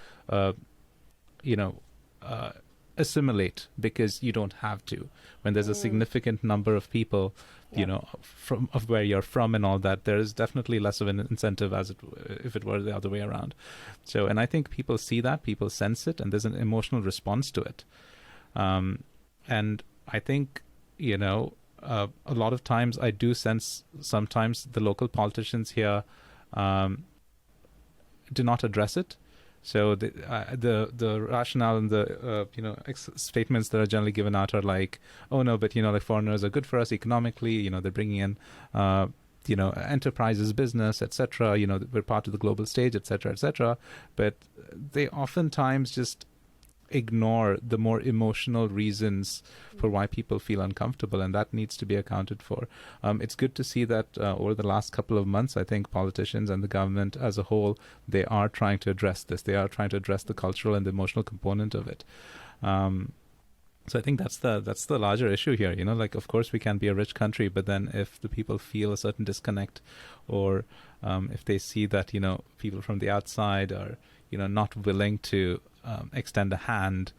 assimilate because you don't have to. When there's a significant number of people, you know, from of where you're from and all that, there is definitely less of an incentive if it were the other way around. So, and I think people see that, people sense it, and there's an emotional response to it. And I think, you know, a lot of times I do sense sometimes the local politicians here do not address it. So the rationale and the statements that are generally given out are like, oh no, but you know, like foreigners are good for us economically. You know, they're bringing in enterprises, business, etc. You know, we're part of the global stage, etc., etc. But they oftentimes just ignore the more emotional reasons for why people feel uncomfortable, and that needs to be accounted for. It's good to see that over the last couple of months, I think politicians and the government as a whole, they are trying to address this. They are trying to address the cultural and the emotional component of it. So I think that's the larger issue here. You know, like, of course we can be a rich country, but then if the people feel a certain disconnect, or if they see that, you know, people from the outside are, you know, not willing to extend a hand,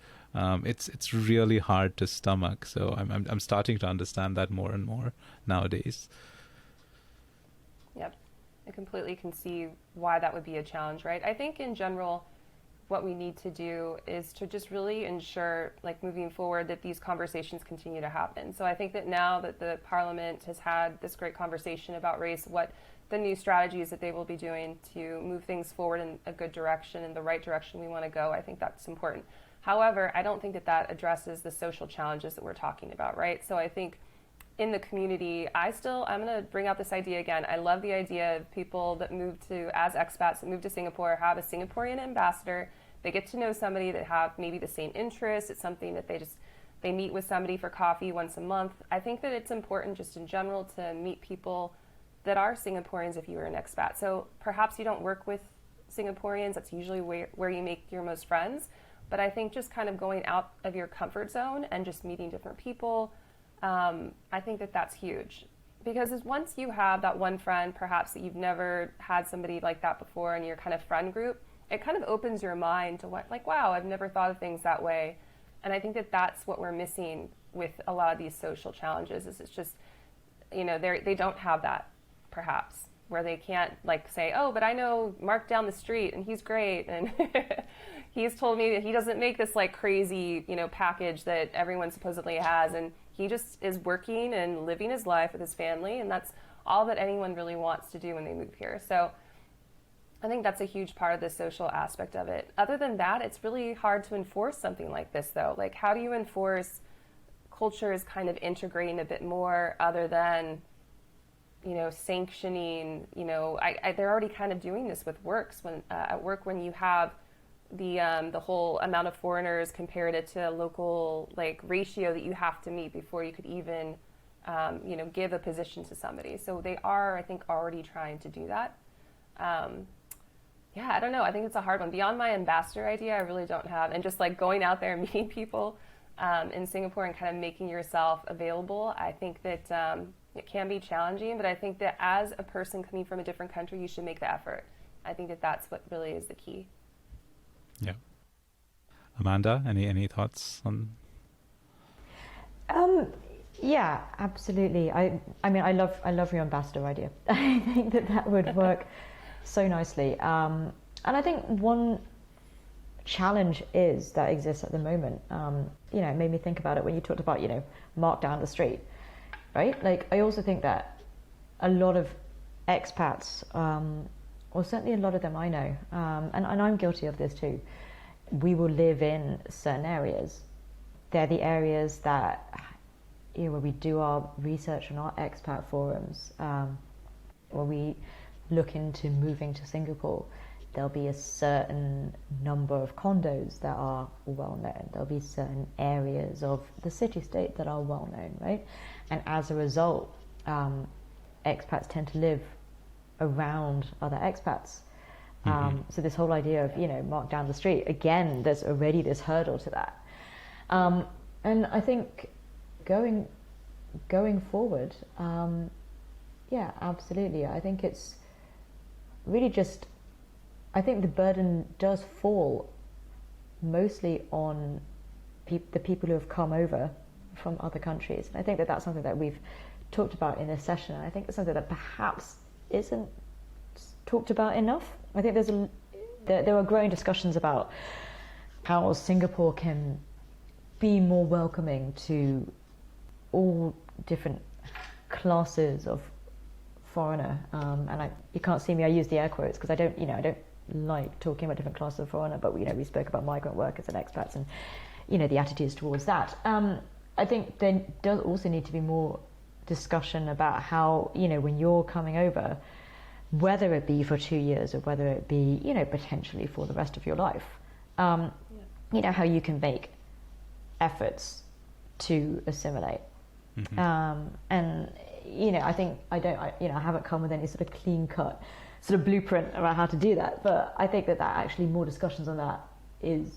it's really hard to stomach. So I'm starting to understand that more and more nowadays. Yep, I completely can see why that would be a challenge, right? I think in general, what we need to do is to just really ensure, like moving forward, that these conversations continue to happen. So I think that now that the Parliament has had this great conversation about race, what the new strategies that they will be doing to move things forward in a good direction, in the right direction we want to go, I think that's important. However, I don't think that that addresses the social challenges that we're talking about, right? So I think in the community, I'm going to bring out this idea again. I love the idea of people that move as expats, that move to Singapore, have a Singaporean ambassador. They get to know somebody that have maybe the same interests. It's something that they meet with somebody for coffee once a month. I think that it's important just in general to meet people that are Singaporeans if you are an expat. So perhaps you don't work with Singaporeans. That's usually where you make your most friends. But I think just kind of going out of your comfort zone and just meeting different people, I think that that's huge. Because once you have that one friend, perhaps that you've never had somebody like that before in your kind of friend group, it kind of opens your mind to what, like, wow, I've never thought of things that way. And I think that that's what we're missing with a lot of these social challenges, is it's just, you know, they don't have that, perhaps, where they can't like say, oh, but I know Mark down the street and he's great, and he's told me that he doesn't make this like crazy, you know, package that everyone supposedly has, and he just is working and living his life with his family, and that's all that anyone really wants to do when they move here. So I think that's a huge part of the social aspect of it. Other than that, it's really hard to enforce something like this, though. Like, how do you enforce cultures kind of integrating a bit more, other than, you know, sanctioning? You know, they're already kind of doing this with works at work, when you have the whole amount of foreigners compared it to a local like ratio that you have to meet before you could even you know, give a position to somebody. So they are, I think, already trying to do that. Yeah, I don't know. I think it's a hard one. Beyond my ambassador idea, I really don't have. And just like going out there and meeting people in Singapore and kind of making yourself available, I think that it can be challenging. But I think that as a person coming from a different country, you should make the effort. I think that that's what really is the key. Yeah. Amanda, any thoughts on? Yeah, absolutely. I mean, I love your ambassador idea. I think that would work so nicely. And I think one challenge that exists at the moment, you know, it made me think about it when you talked about, you know, Mark down the street, right? Like, I also think that a lot of expats, or certainly a lot of them I know, and I'm guilty of this too, we will live in certain areas. They're the areas that, you know, where we do our research on our expat forums, when we look into moving to Singapore, there'll be a certain number of condos that are well known. There'll be certain areas of the city-state that are well known, right? And as a result, expats tend to live around other expats. So this whole idea of, you know, Mark down the street, again, there's already this hurdle to that. And I think going forward, yeah, absolutely. I think it's really just, I think the burden does fall mostly on the people who have come over from other countries. And I think that that's something that we've talked about in this session. And I think it's something that perhaps isn't talked about enough. I think there are growing discussions about how Singapore can be more welcoming to all different classes of foreigner. And you can't see me, I use the air quotes because I don't like talking about different classes of foreigner, but we spoke about migrant workers and expats and the attitudes towards that. I think there does also need to be more discussion about how, when you're coming over, whether it be for 2 years or whether it be, potentially for the rest of your life, how you can make efforts to assimilate. Mm-hmm. And, I think I haven't come with any sort of clean cut sort of blueprint about how to do that, but I think that actually more discussions on that is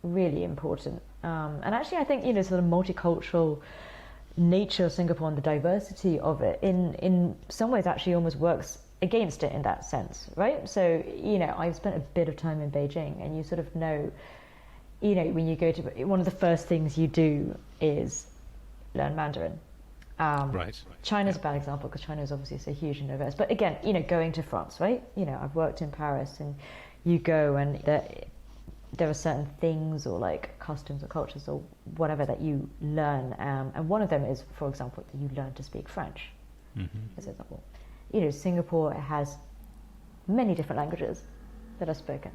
really important. And actually I think, sort of multicultural nature of Singapore and the diversity of it in some ways actually almost works against it in that sense, right? So, I've spent a bit of time in Beijing, and you sort of know, when you go to, one of the first things you do is learn Mandarin. Right. China's a bad example because China is obviously so huge and diverse. But again, going to France, right? I've worked in Paris, and you go and there are certain things or like customs or cultures or whatever that you learn. And one of them is, for example, that you learn to speak French. Mm-hmm. As an example. Singapore has many different languages that are spoken.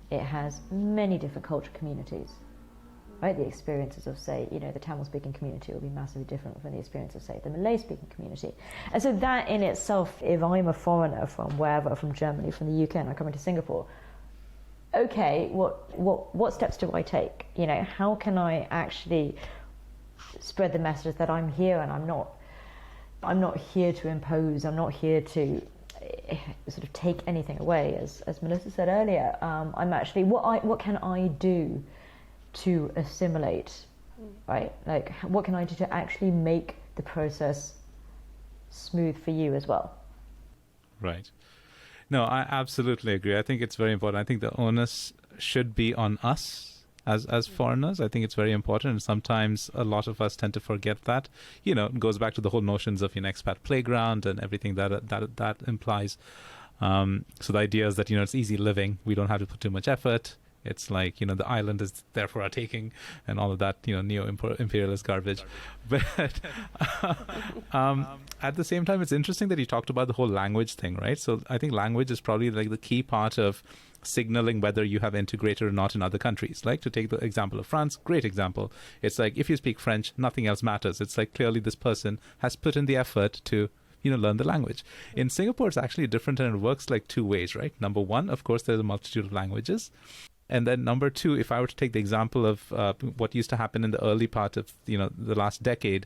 It has many different cultural communities. Right, the experiences of, say, the Tamil-speaking community will be massively different from the experience of, say, the Malay-speaking community. And so that in itself, if I'm a foreigner from wherever, from Germany, from the UK, and I come into Singapore, okay, what steps do I take? How can I actually spread the message that I'm here and I'm not here to impose, I'm not here to sort of take anything away, as Melissa said earlier. I'm actually, what can I do to assimilate, right? Like, what can I do to actually make the process smooth for you as well? Right. No, I absolutely agree. I think it's very important. I think the onus should be on us as foreigners. I think it's very important, and sometimes a lot of us tend to forget that. It goes back to the whole notions of an expat playground and everything that implies. So the idea is that it's easy living. We don't have to put too much effort. It's like, the island is there for our taking and all of that, neo-imperialist garbage. But at the same time, it's interesting that you talked about the whole language thing, right? So I think language is probably like the key part of signaling whether you have integrated or not in other countries. Like, to take the example of France, great example. It's like, if you speak French, nothing else matters. It's like, clearly this person has put in the effort to learn the language. In Singapore, it's actually different, and it works like two ways, right? Number one, of course, there's a multitude of languages. And then number two, if I were to take the example of what used to happen in the early part of, the last decade,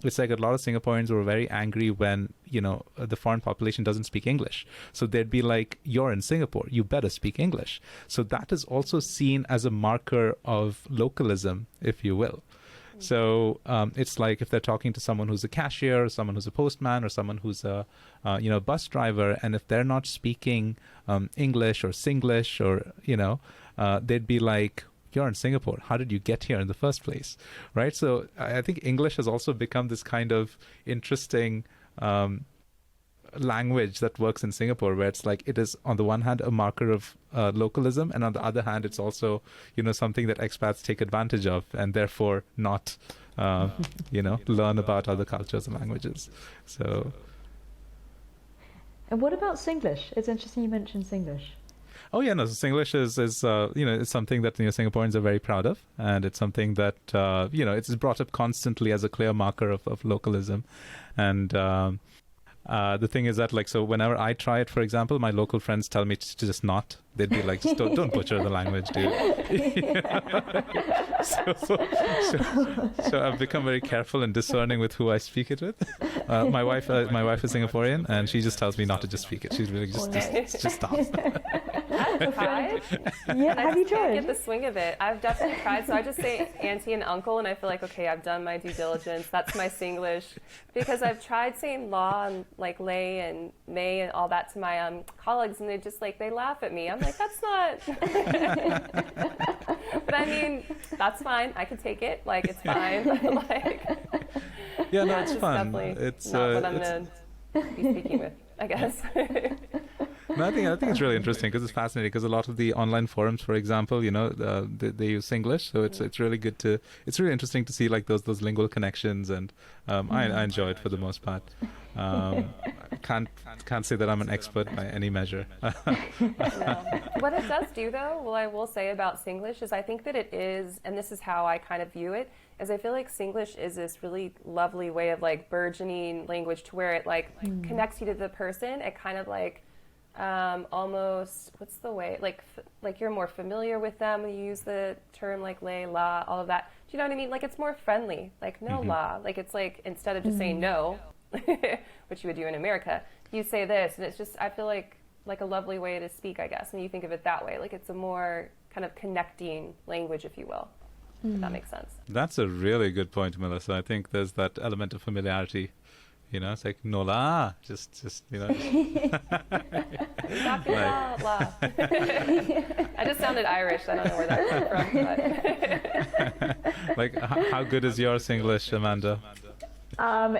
it's like a lot of Singaporeans were very angry when, the foreign population doesn't speak English. So they'd be like, you're in Singapore, you better speak English. So that is also seen as a marker of localism, if you will. So it's like if they're talking to someone who's a cashier, or someone who's a postman, or someone who's a bus driver, and if they're not speaking English or Singlish, or they'd be like, you're in Singapore. How did you get here in the first place, right? So I think English has also become this kind of interesting language that works in Singapore, where it's like, it is on the one hand a marker of localism, and on the other hand it's also something that expats take advantage of, and therefore not learn about other cultures and languages. So, and what about Singlish? It's interesting you mentioned Singlish. Oh yeah, no. So Singlish is it's something that Singaporeans are very proud of, and it's something that it's brought up constantly as a clear marker of localism, and the thing is that, like, so whenever I try it, for example, my local friends tell me to just not. They'd be like, just don't butcher the language, dude. So I've become very careful and discerning with who I speak it with. My wife is Singaporean, and she just tells me not to just speak it. She's really just stop. I've tried. Yeah, have you tried? Can't get the swing of it. I've definitely tried. So I just say auntie and uncle, and I feel like, okay, I've done my due diligence. That's my Singlish. Because I've tried saying law and like lay and may and all that to my colleagues, and they just like, they laugh at me. I'm like, that's not. But I mean, that's fine. I could take it. Like, it's fine. Like, Yeah, no, it's fun. Definitely It's not what I'm going to be speaking with, I guess. No, I think it's really interesting because it's fascinating because a lot of the online forums, for example, they use Singlish, so it's really good to it's really interesting to see like those lingual connections, and I enjoy it for the most part. Can't say that I'm an expert by any measure. No. What it does do, though, what I will say about Singlish is I think that it is, and this is how I kind of view it, is I feel like Singlish is this really lovely way of like burgeoning language to where it like connects you to the person. It kind of like almost, what's the way, like you're more familiar with them when you use the term like lay, la, all of that. Do you know what I mean? Like it's more friendly, like no la, like it's like instead of just saying no, which you would do in America, you say this, and it's just, I feel like a lovely way to speak, I guess, when you think of it that way. Like it's a more kind of connecting language, if you will, if that makes sense. That's a really good point, Melissa. I think there's that element of familiarity. It's like no la, just La, la. I just sounded Irish. I don't know where that came from. But like, how good is your Singlish, Amanda?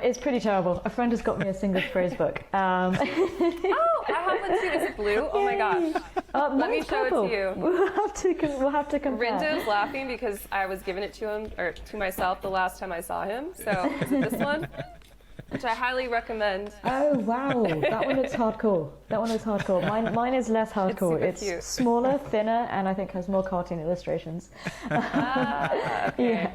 It's pretty terrible. A friend has got me a Singlish phrase book. Oh, I have one too. Is it blue? Oh my gosh. Let me show purple. it to you. We'll have to compare. Rindo's laughing because I was giving it to him, or to myself, the last time I saw him. So is it this one? Which I highly recommend. Oh wow, that one looks hardcore. Mine is less hardcore. It's super cute. Smaller, thinner, and I think has more cartoon illustrations. Okay. Yeah,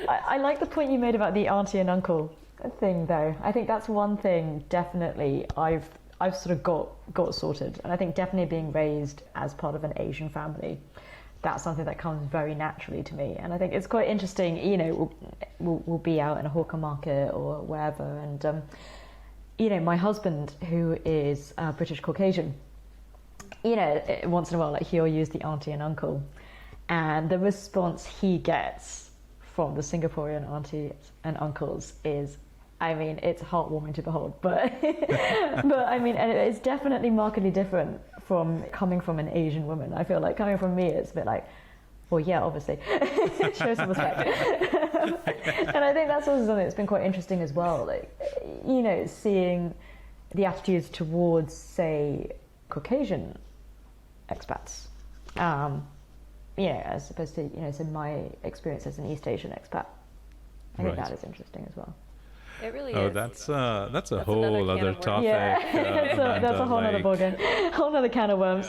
I like the point you made about the auntie and uncle thing, though. I think that's one thing definitely I've sort of got sorted, and I think definitely being raised as part of an Asian family, that's something that comes very naturally to me. And I think it's quite interesting, we'll be out in a hawker market or wherever, and my husband, who is British Caucasian, once in a while, like, he'll use the auntie and uncle, and the response he gets from the Singaporean aunties and uncles is, I mean, it's heartwarming to behold, but I mean, and it's definitely markedly different from coming from an Asian woman. I feel like coming from me, it's a bit like, well, yeah, obviously, show some respect. And I think that's also something that's been quite interesting as well, like, seeing the attitudes towards, say, Caucasian expats, as opposed to, so my experience as an East Asian expat. I think that is interesting as well. It really is. That's a whole other topic. Yeah, that's a whole other ballgame, whole other can of worms.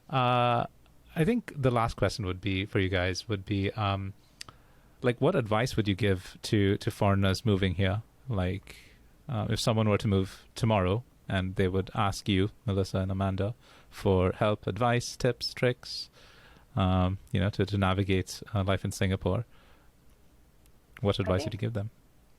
I think the last question would be for you guys like, what advice would you give to foreigners moving here? Like, if someone were to move tomorrow and they would ask you, Melissa and Amanda, for help, advice, tips, tricks, to navigate life in Singapore, what advice would you give them?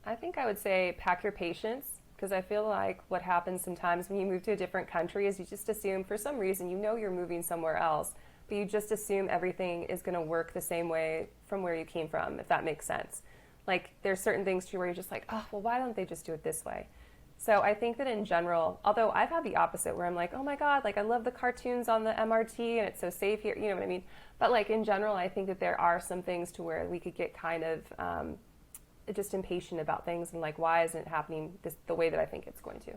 I think I would say pack your patience, because I feel like what happens sometimes when you move to a different country is you just assume, for some reason, you're moving somewhere else, but you just assume everything is going to work the same way from where you came from, if that makes sense. Like, there's certain things to where you're just like, oh, well, why don't they just do it this way? So I think that in general, although I've had the opposite where I'm like, oh my God, like, I love the cartoons on the MRT and it's so safe here, you know what I mean? But like, in general, I think that there are some things to where we could get kind of just impatient about things and like, why isn't it happening the way that I think it's going to?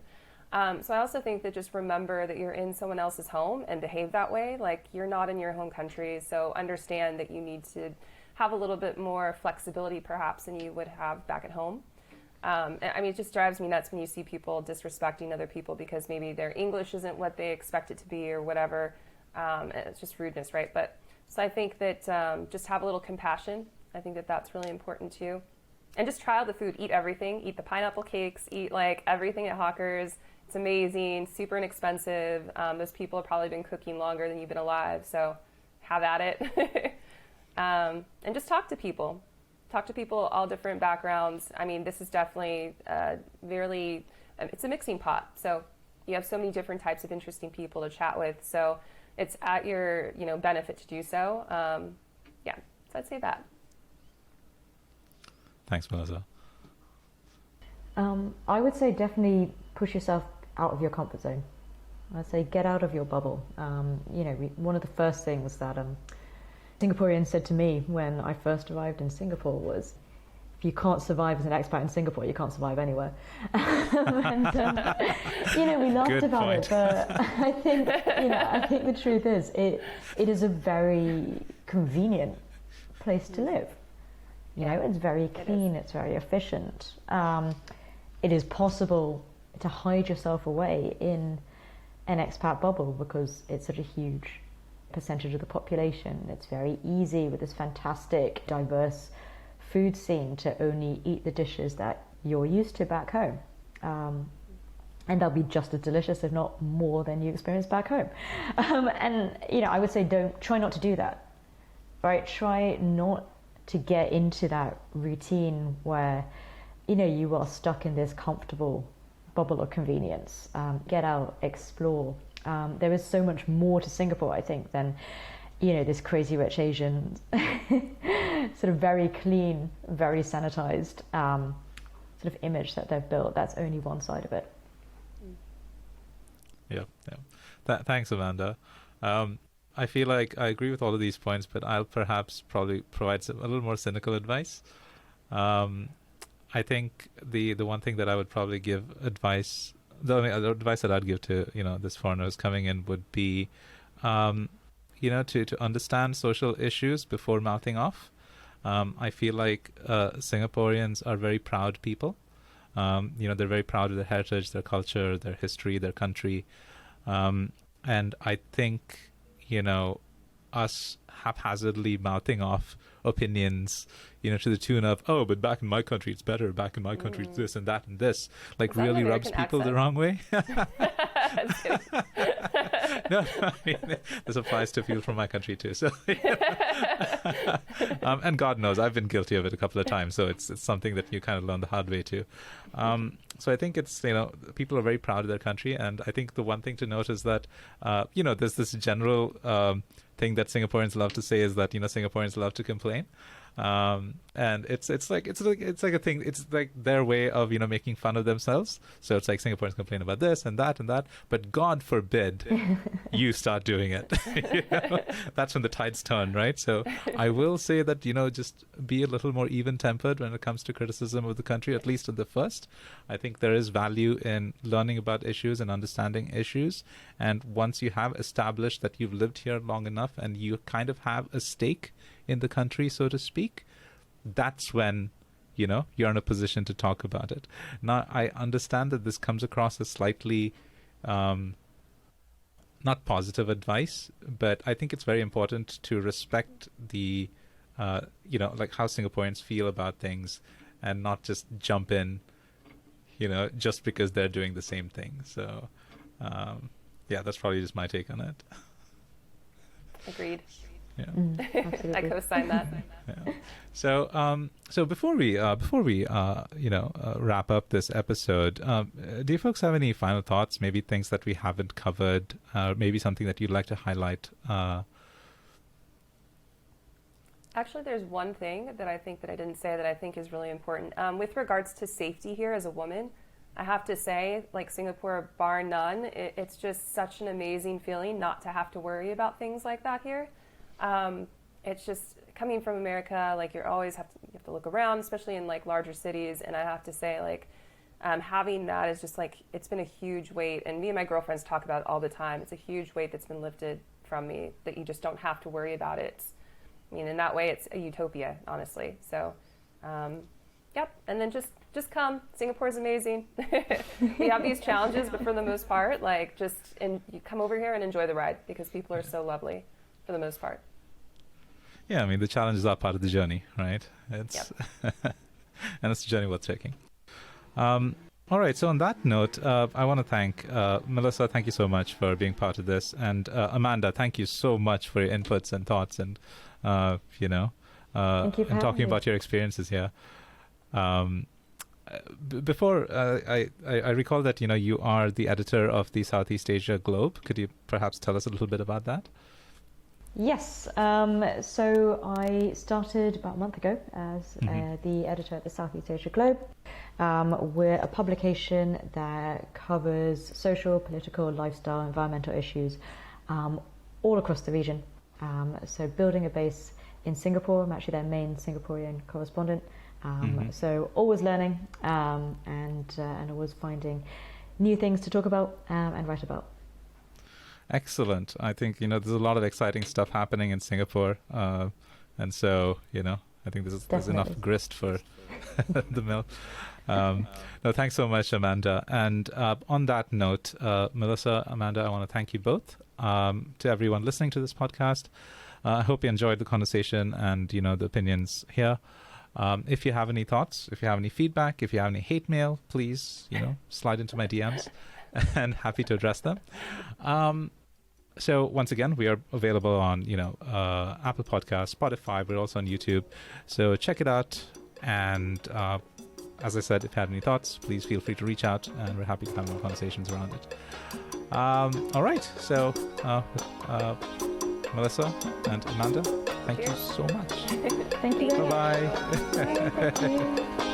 So I also think that just remember that you're in someone else's home and behave that way. Like, you're not in your home country, so understand that you need to have a little bit more flexibility perhaps than you would have back at home. I mean, it just drives me nuts when you see people disrespecting other people because maybe their English isn't what they expect it to be or whatever. It's just rudeness, right? But so I think that just have a little compassion. I think that that's really important too. And just try out the food. Eat everything. Eat the pineapple cakes. Eat like everything at Hawkers. It's amazing. Super inexpensive. Those people have probably been cooking longer than you've been alive. So have at it. And just talk to people. Talk to people, all different backgrounds. I mean, this is definitely it's a mixing pot. So you have so many different types of interesting people to chat with. So it's at your benefit to do so. So I'd say that. Thanks, Melissa. I would say definitely push yourself out of your comfort zone. I'd say get out of your bubble. One of the first things that Singaporeans said to me when I first arrived in Singapore was, if you can't survive as an expat in Singapore, you can't survive anywhere. And, we laughed Good about point. it, but I think the truth is it is a very convenient place to live. It's very clean, it's very efficient. It is possible to hide yourself away in an expat bubble because it's such a huge percentage of the population. It's very easy with this fantastic, diverse food scene to only eat the dishes that you're used to back home. And they'll be just as delicious, if not more, than you experience back home. I would say try not to do that, right? Try not to get into that routine where, you are stuck in this comfortable bubble of convenience. Get out, explore. There is so much more to Singapore, I think, than this crazy rich Asian sort of very clean, very sanitized sort of image that they've built. That's only one side of it. Yeah. Thanks, Amanda. I feel like I agree with all of these points, but I'll perhaps probably provide a little more cynical advice. I think the one thing that I would probably give advice, the advice that I'd give to this foreigner who's coming in would be, to understand social issues before mouthing off. I feel like Singaporeans are very proud people. They're very proud of their heritage, their culture, their history, their country. And I think, us haphazardly mouthing off opinions, to the tune of, oh, but back in my country it's better, back in my country it's this and that and this, like really rubs people the wrong way. No, I mean, this applies to people from my country too. So, and God knows I've been guilty of it a couple of times. So it's something that you kind of learn the hard way too. So I think it's, people are very proud of their country. And I think the one thing to note is that, there's this general thing that Singaporeans love to say is that, Singaporeans love to complain. And it's like a thing. It's like their way of making fun of themselves. So it's like Singaporeans complain about this and that, but God forbid you start doing it. That's when the tides turn, right? So I will say that just be a little more even-tempered when it comes to criticism of the country, at least at the first. I think there is value in learning about issues and understanding issues. And once you have established that you've lived here long enough and you kind of have a stake in the country, so to speak, that's when you're in a position to talk about it. Now, I understand that this comes across as slightly not positive advice, but I think it's very important to respect the like how Singaporeans feel about things and not just jump in just because they're doing the same thing. So that's probably just my take on it. Agreed. Yeah. I co-sign that. Yeah. So before we wrap up this episode, do you folks have any final thoughts? Maybe things that we haven't covered, maybe something that you'd like to highlight? Actually, there's one thing that I think that I didn't say that I think is really important. With regards to safety here as a woman, I have to say, like Singapore, bar none, it's just such an amazing feeling not to have to worry about things like that here. It's just coming from America, like you have to look around, especially in like larger cities. And I have to say, like, having that is just like, it's been a huge weight. And me and my girlfriends talk about it all the time. It's a huge weight that's been lifted from me that you just don't have to worry about it. I mean, in that way, it's a utopia, honestly. So, yep. And then just come. Singapore is amazing. We have these challenges, but for the most part, like you come over here and enjoy the ride because people are so lovely for the most part. Yeah, I mean, the challenges are part of the journey, right? It's Yep. and it's a journey worth taking. All right, so on that note, I want to thank Melissa. Thank you so much for being part of this. And Amanda, thank you so much for your inputs and thoughts and, Thank you for and talking having me. about your experiences here. Before, I recall that, you are the editor of the Southeast Asia Globe. Could you perhaps tell us a little bit about that? Yes, so I started about a month ago as the editor at the Southeast Asia Globe. We're a publication that covers social, political, lifestyle, environmental issues all across the region. So building a base in Singapore, I'm actually their main Singaporean correspondent. So always learning and always finding new things to talk about and write about. Excellent. I think, there's a lot of exciting stuff happening in Singapore. And so, I think there's enough grist for the mill. No, thanks so much, Amanda. And on that note, Melissa, Amanda, I want to thank you both. To everyone listening to this podcast, I hope you enjoyed the conversation and, the opinions here. If you have any thoughts, if you have any feedback, if you have any hate mail, please, slide into my DMs and happy to address them. So once again, we are available on, Apple Podcasts, Spotify. We're also on YouTube. So check it out. And as I said, if you have any thoughts, please feel free to reach out, and we're happy to have more conversations around it. All right. So Melissa and Amanda, thank you so much. Thank you very much. Bye-bye. Thank you.